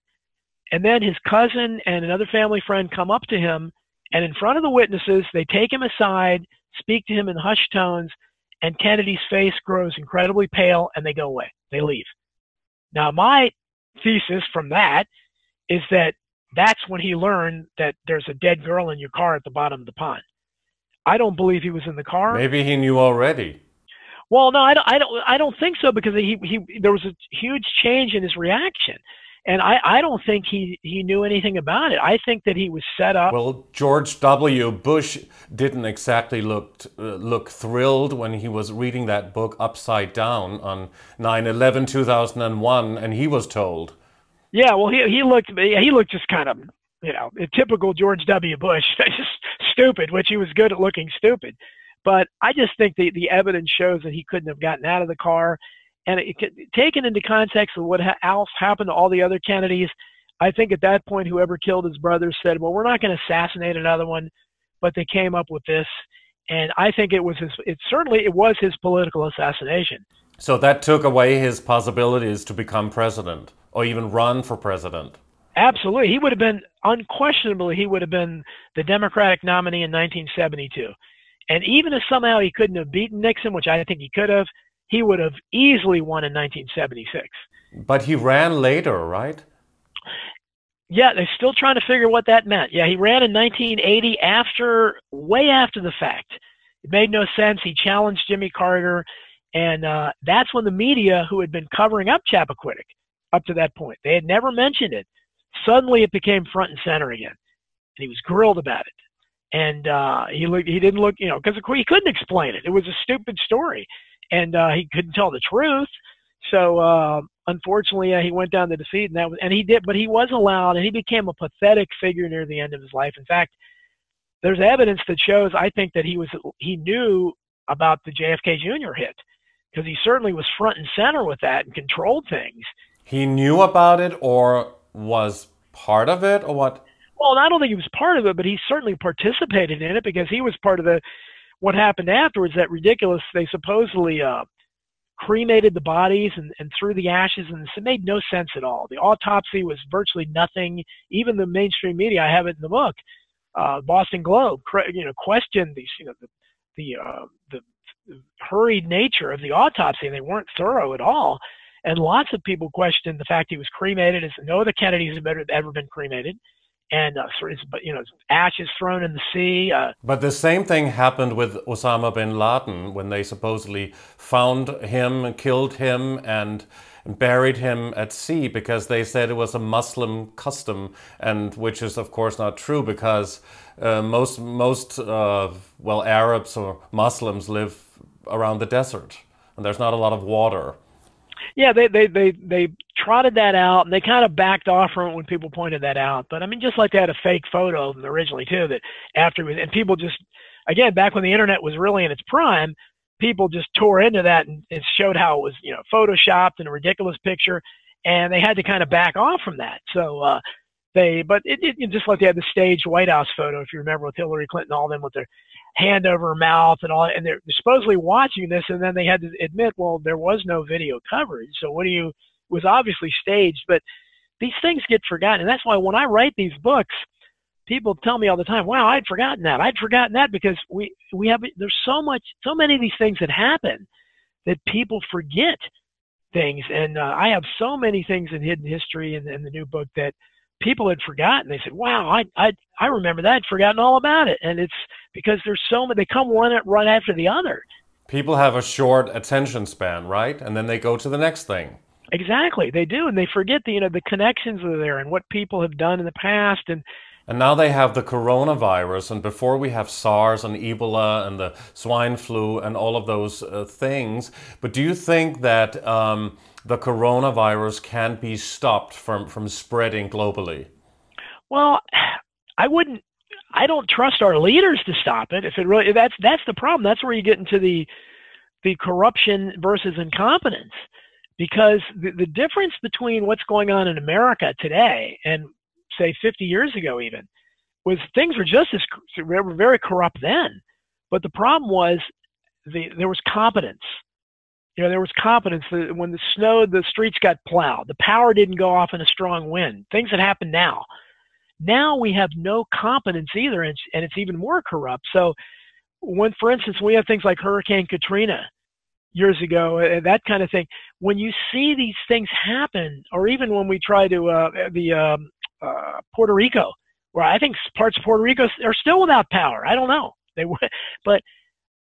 And then his cousin and another family friend come up to him And in front of the witnesses, they take him aside, speak to him in hushed tones, and Kennedy's face grows incredibly pale, and they go away. They leave. Now, my thesis from that is that that's when he learned that there's a dead girl in your car at the bottom of the pond. I don't believe he was in the car. Maybe he knew already. Well, no, I don't think so, because there was a huge change in his reaction. And I don't think he knew anything about it. I think that he was set up. Well, George W. Bush didn't exactly look thrilled when he was reading that book Upside Down on 9/11/2001, and he was told. Yeah, well, he looked just kind of, you know, a typical George W. Bush, just stupid, which he was good at looking stupid. But I just think the evidence shows that he couldn't have gotten out of the car. And taken into context of what else happened to all the other Kennedys, I think at that point, whoever killed his brother said, well, we're not going to assassinate another one, but they came up with this. And I think it was his political assassination. So that took away his possibilities to become president or even run for president. Absolutely. He would have been, unquestionably, he would have been the Democratic nominee in 1972. And even if somehow he couldn't have beaten Nixon, which I think he could have, he would have easily won in 1976. But he ran later, right? Yeah, they're still trying to figure what that meant. Yeah, he ran in 1980 way after the fact. It made no sense. He challenged Jimmy Carter, and that's when the media, who had been covering up Chappaquiddick up to that point, they had never mentioned it. Suddenly it became front and center again, and he was grilled about it. And he didn't look, you know, because he couldn't explain it. It was a stupid story. And he couldn't tell the truth, so unfortunately, he went down to defeat, and he did. But he was allowed, and he became a pathetic figure near the end of his life. In fact, there's evidence that shows, I think, that he knew about the JFK Jr. hit, because he certainly was front and center with that and controlled things. He knew about it, or was part of it, or what? Well, I don't think he was part of it, but he certainly participated in it, because he was part of what happened afterwards, that ridiculous, they supposedly cremated the bodies and threw the ashes, and it made no sense at all. The autopsy was virtually nothing. Even the mainstream media, I have it in the book, Boston Globe, questioned the hurried nature of the autopsy, and they weren't thorough at all. And lots of people questioned the fact he was cremated, as no other Kennedys have ever been cremated. And ashes thrown in the sea. But the same thing happened with Osama bin Laden, when they supposedly found him and killed him and buried him at sea, because they said it was a Muslim custom, and which is of course not true, because most Arabs or Muslims live around the desert, and there's not a lot of water. Yeah, they trotted that out, and they kind of backed off from it when people pointed that out. But I mean, just like they had a fake photo of them originally too, that and people just, again, back when the internet was really in its prime, people just tore into that and it showed how it was, photoshopped and a ridiculous picture, and they had to kind of back off from that. So just like they had the staged White House photo, if you remember, with Hillary Clinton, all them with their hand over her mouth and all, and they're supposedly watching this, and then they had to admit, well, there was no video coverage, so it was obviously staged. But these things get forgotten, and that's why when I write these books, people tell me all the time, wow, I'd forgotten that, because there's so many of these things that happen that people forget things. And I have so many things in Hidden History in the new book that people had forgotten. They said, wow, I remember that. I'd forgotten all about it. And it's because there's so many, they come one right after the other. People have a short attention span, right? And then they go to the next thing. Exactly, they do, and they forget the connections are there and what people have done in the past. And now they have the coronavirus, and before we have SARS and Ebola and the swine flu and all of those things. But do you think that the coronavirus can be stopped from spreading globally? Well, I don't trust our leaders to stop it. If it really, that's the problem. That's where you get into the corruption versus incompetence. Because the difference between what's going on in America today and, say, 50 years ago even, was things were they were very corrupt then. But the problem was there was competence. There was competence. When it snowed, the streets got plowed. The power didn't go off in a strong wind. Things that happen now. Now we have no competence either, and it's even more corrupt. So when, for instance, we have things like Hurricane Katrina years ago, that kind of thing, when you see these things happen, or even when we try to Puerto Rico, where I think parts of Puerto Rico are still without power. I don't know. But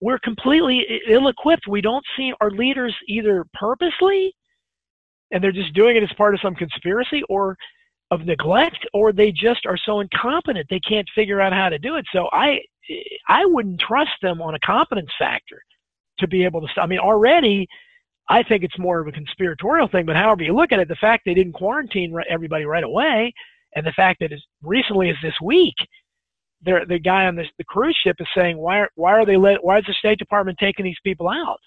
we're completely ill-equipped. We don't see our leaders either purposely, and they're just doing it as part of some conspiracy, or of neglect, or they just are so incompetent they can't figure out how to do it. So I wouldn't trust them on a competence factor to be able to stop. I mean, already I think it's more of a conspiratorial thing, but however you look at it, the fact they didn't quarantine everybody right away, and the fact that as recently as this week, the guy on the cruise ship is saying, why is the State Department taking these people out?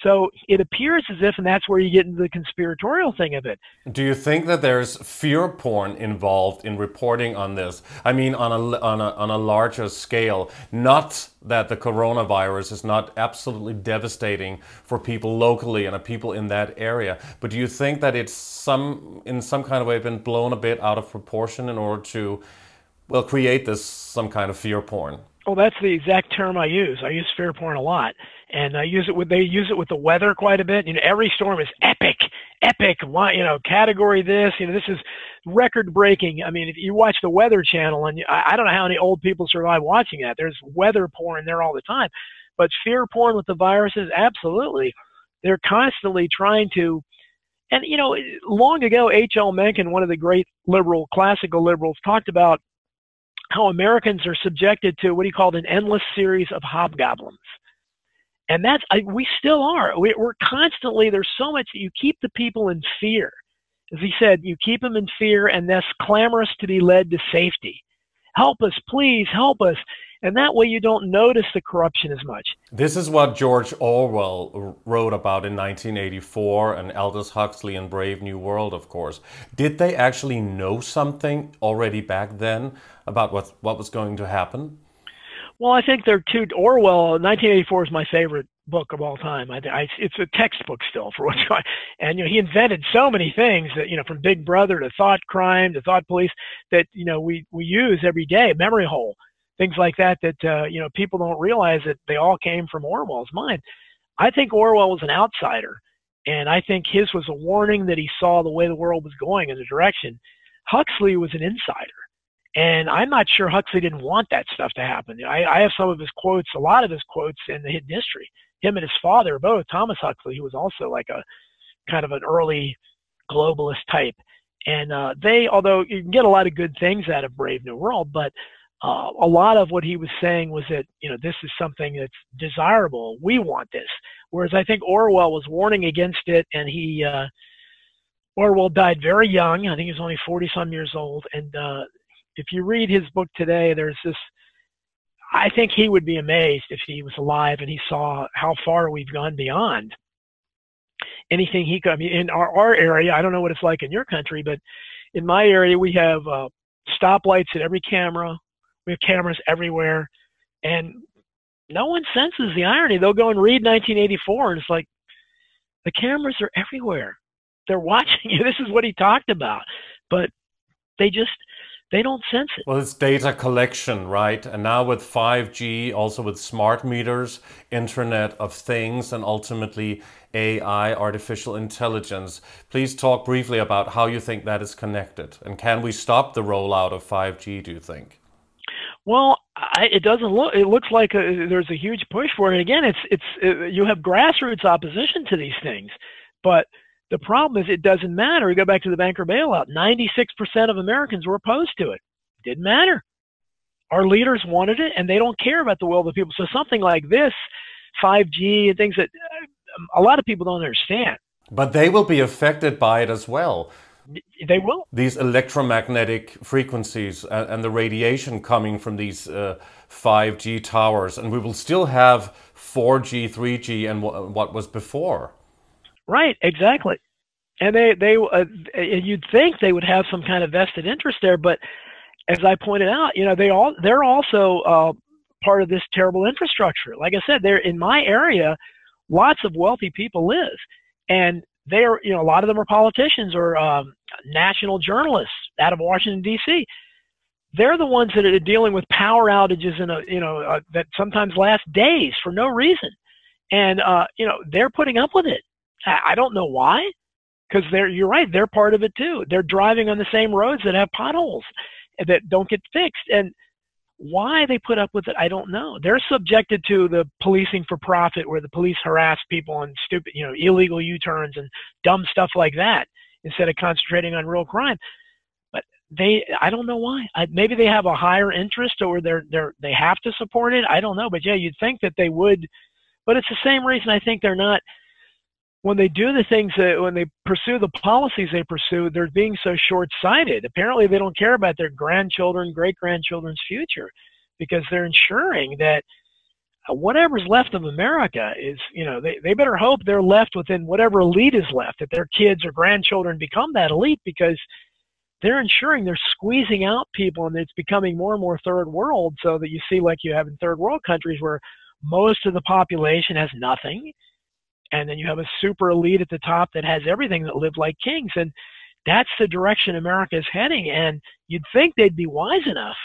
So it appears as if, and that's where you get into the conspiratorial thing of it. Do you think that there's fear porn involved in reporting on this? I mean, on a larger scale. Not that the coronavirus is not absolutely devastating for people locally and people in that area, but do you think that it's in some kind of way been blown a bit out of proportion in order to, well, create some kind of fear porn? Well, that's the exact term I use. I use fear porn a lot. And they use it with the weather quite a bit. You know, every storm is epic, you know, category this, you know, this is record breaking. I mean, if you watch the Weather Channel, and I don't know how many old people survive watching that. There's weather porn there all the time. But fear porn with the viruses, absolutely. They're constantly trying to, and, you know, long ago, H.L. Mencken, one of the great classical liberals, talked about how Americans are subjected to what he called an endless series of hobgoblins. And we still are. We're constantly, there's so much, you keep the people in fear. As he said, you keep them in fear and thus clamorous to be led to safety. Help us, please, help us. And that way you don't notice the corruption as much. This is what George Orwell wrote about in 1984, and Aldous Huxley in Brave New World, of course. Did they actually know something already back then about what was going to happen? Well, I think Orwell, 1984 is my favorite book of all time. It's a textbook still for what's going on. And, you know, he invented so many things that, you know, from Big Brother to thought crime to thought police that, you know, we use every day, memory hole, things like that, you know, people don't realize that they all came from Orwell's mind. I think Orwell was an outsider, and I think his was a warning that he saw the way the world was going in the direction. Huxley was an insider. And I'm not sure Huxley didn't want that stuff to happen. I have some of his quotes, a lot of his quotes in the hidden history. Him and his father, both, Thomas Huxley, who was also like a kind of an early globalist type. And although you can get a lot of good things out of Brave New World, but a lot of what he was saying was that, you know, this is something that's desirable. We want this. Whereas I think Orwell was warning against it, and Orwell died very young. I think he was only 40-some years old. And if you read his book today, there's this, I think he would be amazed if he was alive and he saw how far we've gone beyond anything he could. I mean, in our area, I don't know what it's like in your country, but in my area, we have stoplights at every camera. We have cameras everywhere, and no one senses the irony. They'll go and read 1984, and it's like, the cameras are everywhere. They're watching you. This is what he talked about, but they don't sense it. Well, it's data collection, right? And now with 5G, also with smart meters, Internet of Things, and ultimately AI, artificial intelligence. Please talk briefly about how you think that is connected. And can we stop the rollout of 5G, do you think? Well, it looks like there's a huge push for it. And again, you have grassroots opposition to these things, but the problem is it doesn't matter. We go back to the banker bailout. 96% of Americans were opposed to it. Didn't matter. Our leaders wanted it, and they don't care about the will of the people. So something like this, 5G and things that a lot of people don't understand. But they will be affected by it as well. They will. These electromagnetic frequencies and the radiation coming from these 5G towers, and we will still have 4G, 3G, and what was before. Right, exactly. And you'd think they would have some kind of vested interest there, but as I pointed out, you know, they're also part of this terrible infrastructure. Like I said, they're in my area. Lots of wealthy people live, and they're, you know, a lot of them are politicians or national journalists out of Washington D.C. they're the ones that are dealing with power outages that sometimes last days for no reason. And, they're putting up with it. I don't know why, because you're right, they're part of it too. They're driving on the same roads that have potholes that don't get fixed. And why they put up with it, I don't know. They're subjected to the policing for profit, where the police harass people on stupid, illegal U-turns and dumb stuff like that, instead of concentrating on real crime. But I don't know why. Maybe they have a higher interest, or they have to support it. I don't know. But yeah, you'd think that they would. But it's the same reason I think they're not. When they do the things when they pursue the policies they pursue, they're being so short-sighted. Apparently, they don't care about their grandchildren, great-grandchildren's future, because they're ensuring that whatever's left of America is, they better hope they're left within whatever elite is left, that their kids or grandchildren become that elite, because they're ensuring they're squeezing out people, and it's becoming more and more third world, so that you see, like you have in third world countries, where most of the population has nothing. And then you have a super elite at the top that has everything, that live like kings. And that's the direction America is heading. And you'd think they'd be wise enough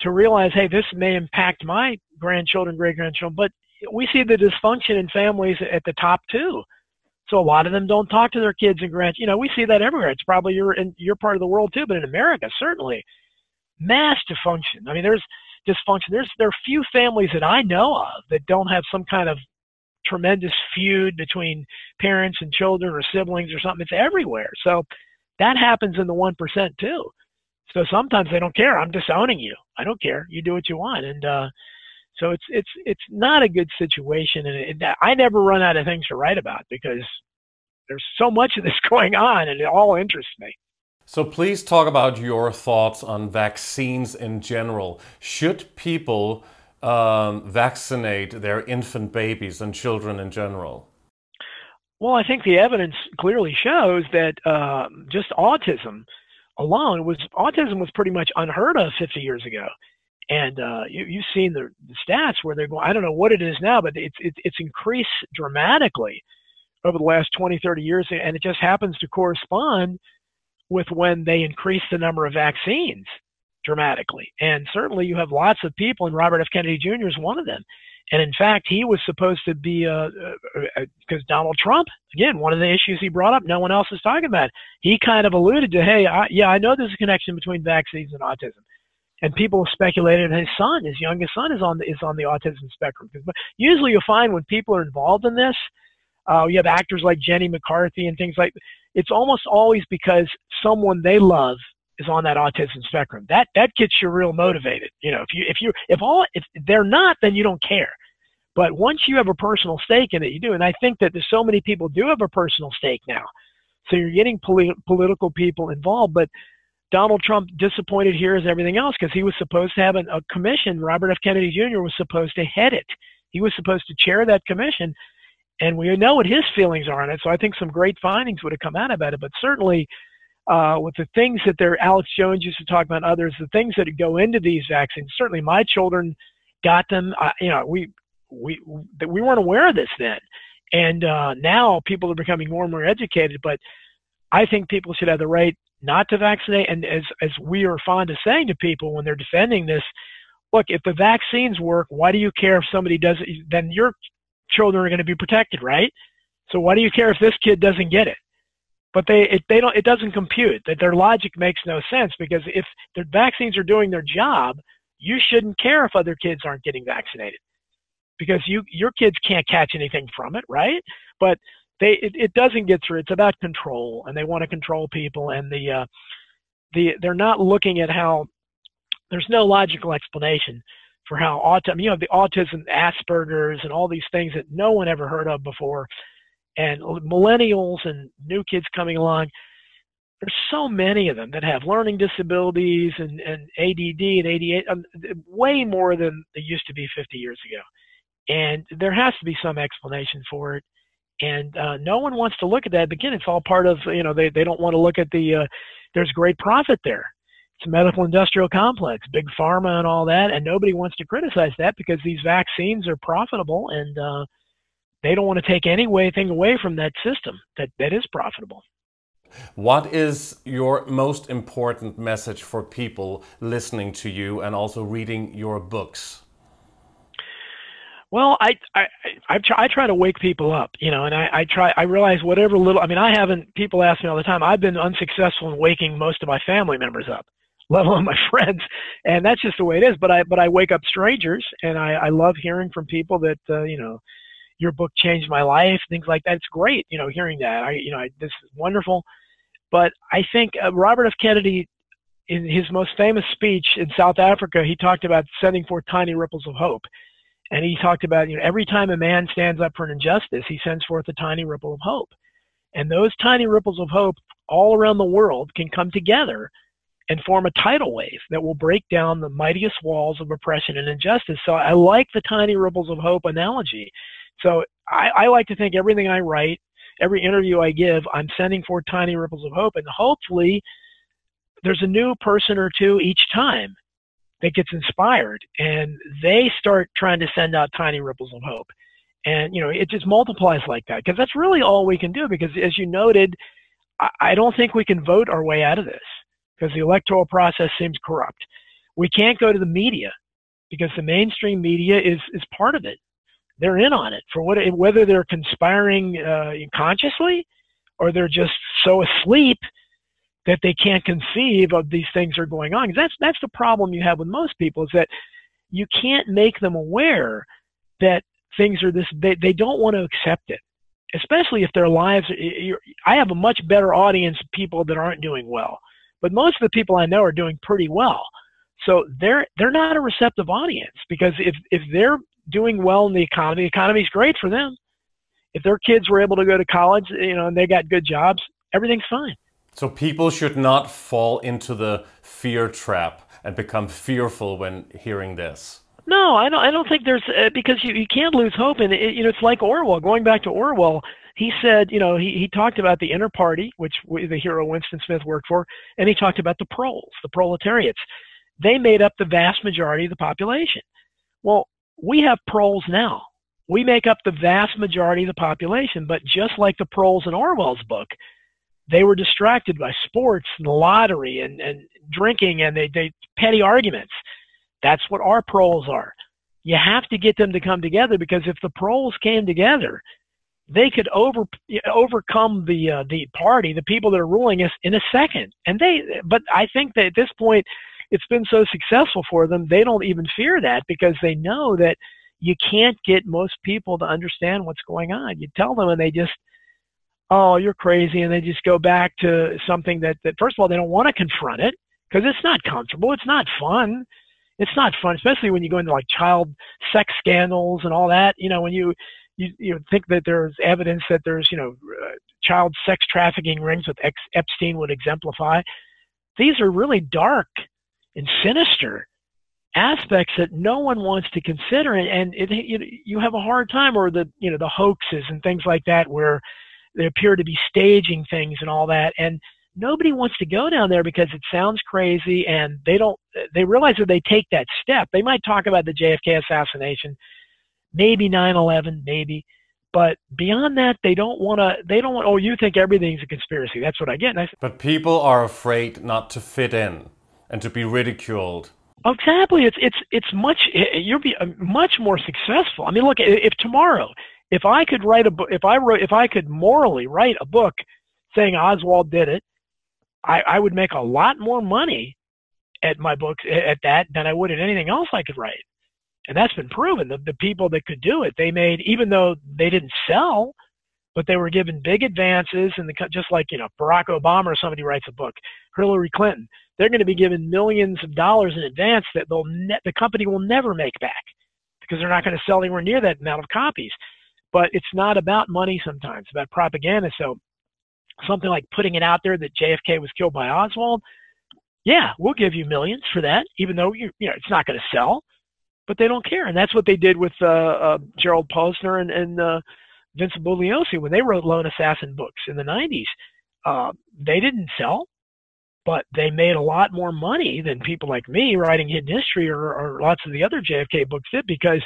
to realize, hey, this may impact my grandchildren, great-grandchildren. But we see the dysfunction in families at the top too. So a lot of them don't talk to their kids and grandchildren. We see that everywhere. It's probably in your part of the world too, but in America, certainly. Mass dysfunction. I mean, there's dysfunction. There are few families that I know of that don't have some kind of tremendous feud between parents and children or siblings or something. It's everywhere. So that happens in the 1% too. So sometimes they don't care. I'm disowning you. I don't care. You do what you want. And so it's not a good situation. And I never run out of things to write about, because there's so much of this going on, and it all interests me. So please talk about your thoughts on vaccines in general. Should people vaccinate their infant babies and children in general? Well, I think the evidence clearly shows that just autism alone autism was pretty much unheard of 50 years ago. And you've seen the stats where they're going, I don't know what it is now, but it's increased dramatically over the last 20, 30 years. And it just happens to correspond with when they increase the number of vaccines dramatically. And certainly you have lots of people, and Robert F. Kennedy Jr. is one of them. And in fact, he was supposed to be, because Donald Trump, again, one of the issues he brought up, no one else is talking about. He kind of alluded to, hey, I know there's a connection between vaccines and autism. And people have speculated his youngest son is on the autism spectrum. But usually you'll find when people are involved in this, you have actors like Jenny McCarthy and things like that. It's almost always because someone they love is on that autism spectrum. That gets you real motivated. If they're not, then you don't care. But once you have a personal stake in it, you do. And I think that there's so many people do have a personal stake now. So you're getting political people involved. But Donald Trump disappointed here as everything else, because he was supposed to have a commission. Robert F. Kennedy Jr. was supposed to head it. He was supposed to chair that commission. And we know what his feelings are on it. So I think some great findings would have come out about it. But certainly, with the things that Alex Jones used to talk about, others, the things that go into these vaccines, certainly my children got them. We weren't aware of this then. And now people are becoming more and more educated. But I think people should have the right not to vaccinate. And as we are fond of saying to people when they're defending this, look, if the vaccines work, why do you care if somebody doesn't? Then your children are going to be protected, right? So why do you care if this kid doesn't get it? But it doesn't compute. That their logic makes no sense, because if the vaccines are doing their job, you shouldn't care if other kids aren't getting vaccinated, because your kids can't catch anything from it, right? But it doesn't get through. It's about control, and they want to control people, and they're not looking at how there's no logical explanation for how the autism, Asperger's, and all these things that no one ever heard of before. And millennials and new kids coming along, there's so many of them that have learning disabilities and ADD and ADHD, way more than they used to be 50 years ago. And there has to be some explanation for it. And no one wants to look at that. Again, it's all part of, they don't want to look at there's great profit there. It's a medical industrial complex, big pharma and all that. And nobody wants to criticize that, because these vaccines are profitable, and they don't want to take anything away from that system that is profitable. What is your most important message for people listening to you and also reading your books? Well, I try to wake people up, you know, and I realize whatever little, I mean, people ask me all the time, I've been unsuccessful in waking most of my family members up, let alone my friends. And that's just the way it is. But I wake up strangers, and I love hearing from people that, you know, your book changed my life, things like that. It's great, you know, hearing that. This is wonderful. But I think Robert F. Kennedy, in his most famous speech in South Africa, he talked about sending forth tiny ripples of hope. And he talked about, you know, every time a man stands up for an injustice, he sends forth a tiny ripple of hope. And those tiny ripples of hope all around the world can come together and form a tidal wave that will break down the mightiest walls of oppression and injustice. So I like the tiny ripples of hope analogy. So I like to think everything I write, every interview I give, I'm sending forth tiny ripples of hope. And hopefully there's a new person or two each time that gets inspired, and they start trying to send out tiny ripples of hope. And, you know, it just multiplies like that, because that's really all we can do. Because as you noted, I don't think we can vote our way out of this, because the electoral process seems corrupt. We can't go to the media, because the mainstream media is part of it. They're in on it, for whether they're conspiring consciously or they're just so asleep that they can't conceive of these things are going on. That's the problem you have with most people, is that you can't make them aware that things are this. They don't want to accept it, especially if their lives. I have a much better audience of people that aren't doing well, but most of the people I know are doing pretty well. So they're not a receptive audience, because if they're doing well in the economy's great for them. If their kids were able to go to college, you know, and they got good jobs, everything's fine. So people should not fall into the fear trap and become fearful when hearing this. No, I don't think there's, because you can't lose hope. And you know, it's like Orwell. Going back to Orwell, he said, you know, he talked about the inner party, which the hero Winston Smith worked for, and he talked about the proles, the proletariats. They made up the vast majority of the population. Well, we have proles now. We make up the vast majority of the population, but just like the proles in Orwell's book, they were distracted by sports and lottery and drinking and they petty arguments. That's what our proles are. You have to get them to come together, because if the proles came together, they could overcome the party, the people that are ruling us, in a second. But I think that at this point, it's been so successful for them, they don't even fear that, because they know that you can't get most people to understand what's going on. You tell them and they just, oh, you're crazy, and they just go back to something that first of all, they don't want to confront it, because it's not comfortable, it's not fun. It's not fun, especially when you go into like child sex scandals and all that. You know, when you think that there's evidence that there's, you know, child sex trafficking rings with Epstein would exemplify. These are really dark and sinister aspects that no one wants to consider, and you have a hard time, or the hoaxes and things like that, where they appear to be staging things and all that, and nobody wants to go down there because it sounds crazy, and they realize that they take that step. They might talk about the JFK assassination, maybe 9/11, maybe, but beyond that, they don't want, oh, you think everything's a conspiracy. That's what I get. But people are afraid not to fit in and to be ridiculed. Exactly. You'll be much more successful. I mean, look, if tomorrow, if I could write a book, if I could morally write a book saying Oswald did it, I would make a lot more money at my books at that than I would at anything else I could write. And that's been proven. The people that could do it, they made, even though they didn't sell, but they were given big advances, and just like, you know, Barack Obama or somebody writes a book, Hillary Clinton, they're going to be given millions of dollars in advance that the company will never make back, because they're not going to sell anywhere near that amount of copies. But it's not about money sometimes, it's about propaganda. So something like putting it out there that JFK was killed by Oswald, yeah, we'll give you millions for that, even though it's not going to sell, but they don't care. And that's what they did with Gerald Posner and Vincent Bugliosi when they wrote Lone Assassin books in the 90s. They didn't sell, but they made a lot more money than people like me writing Hidden History or lots of the other JFK books did, because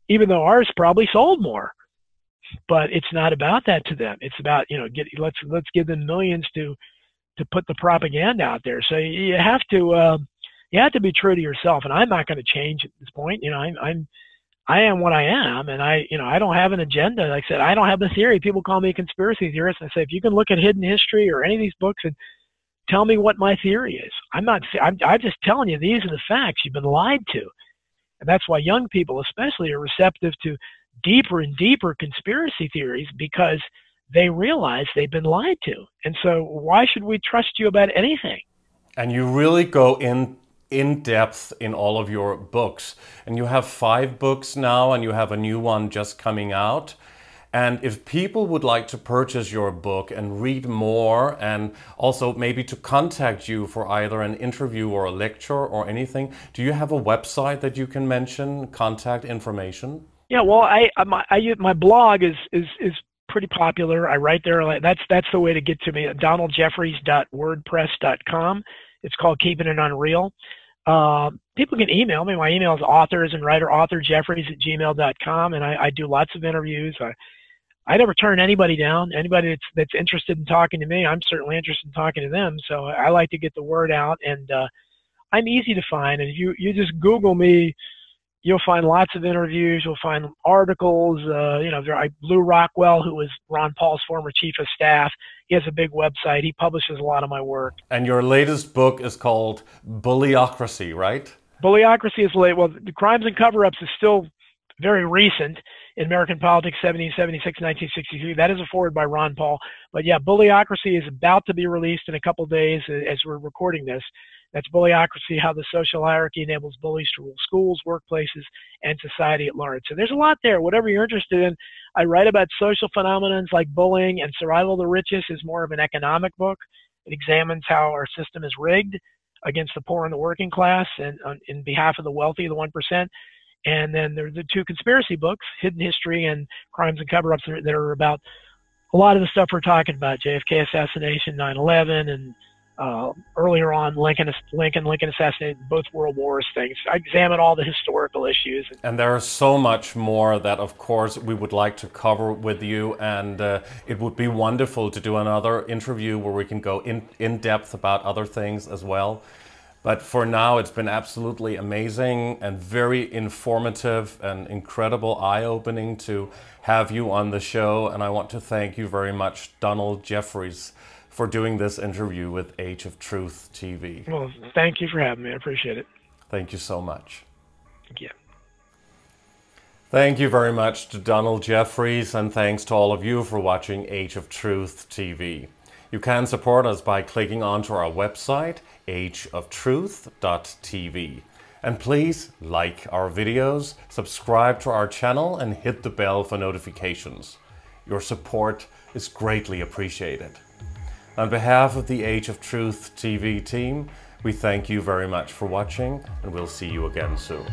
even though ours probably sold more. but it's not about that to them. It's about, you know, let's give them millions to put the propaganda out there. So you have to be true to yourself, and I'm not going to change at this point. You know, I am what I am, and I don't have an agenda. Like I said, I don't have a theory. People call me a conspiracy theorist, and I say, if you can look at hidden history or any of these books and tell me what my theory is. I'm just telling you, these are the facts. You've been lied to. And that's why young people especially are receptive to deeper and deeper conspiracy theories, because they realize they've been lied to. And so why should we trust you about anything? And you really go in depth in all of your books. And you have 5 books now, and you have a new one just coming out. And if people would like to purchase your book and read more, and also maybe to contact you for either an interview or a lecture or anything, do you have a website that you can mention, contact information? Yeah, well, my blog is pretty popular. I write there. That's the way to get to me. DonaldJeffries.wordpress.com. It's called Keeping It Unreal. People can email me. My email is authorjeffries@gmail.com, and I do lots of interviews. I never turn anybody down. Anybody that's interested in talking to me, I'm certainly interested in talking to them. So I like to get the word out, and I'm easy to find. And you just Google me, you'll find lots of interviews. You'll find articles. You know, Lou Rockwell, who was Ron Paul's former chief of staff, he has a big website. He publishes a lot of my work. And your latest book is called Bullyocracy, right? Bullyocracy is late. Well, the Crimes and Cover-Ups is still very recent in American politics, 1776, 1963. That is a forward by Ron Paul. But yeah, Bullyocracy is about to be released in a couple of days as we're recording this. That's Bullyocracy, How the Social Hierarchy Enables Bullies to Rule Schools, Workplaces, and Society at Large. So there's a lot there. Whatever you're interested in. I write about social phenomena like bullying, and Survival of the Richest is more of an economic book. It examines how our system is rigged against the poor and the working class, and in behalf of the wealthy, the 1%. And then there are the 2 conspiracy books, Hidden History and Crimes and Cover-Ups, that are about a lot of the stuff we're talking about, JFK assassination, 9/11, and earlier on, Lincoln assassinated, both World Wars things. I examine all the historical issues. And there is so much more that, of course, we would like to cover with you. And it would be wonderful to do another interview where we can go in depth about other things as well. But for now, it's been absolutely amazing and very informative and incredible, eye-opening to have you on the show. And I want to thank you very much, Donald Jeffries, for doing this interview with Age of Truth TV. Well, thank you for having me. I appreciate it. Thank you so much. Thank you. Thank you very much to Donald Jeffries, and thanks to all of you for watching Age of Truth TV. You can support us by clicking onto our website, ageoftruth.tv. And please like our videos, subscribe to our channel, and hit the bell for notifications. Your support is greatly appreciated. On behalf of the Age of Truth TV team, we thank you very much for watching, and we'll see you again soon.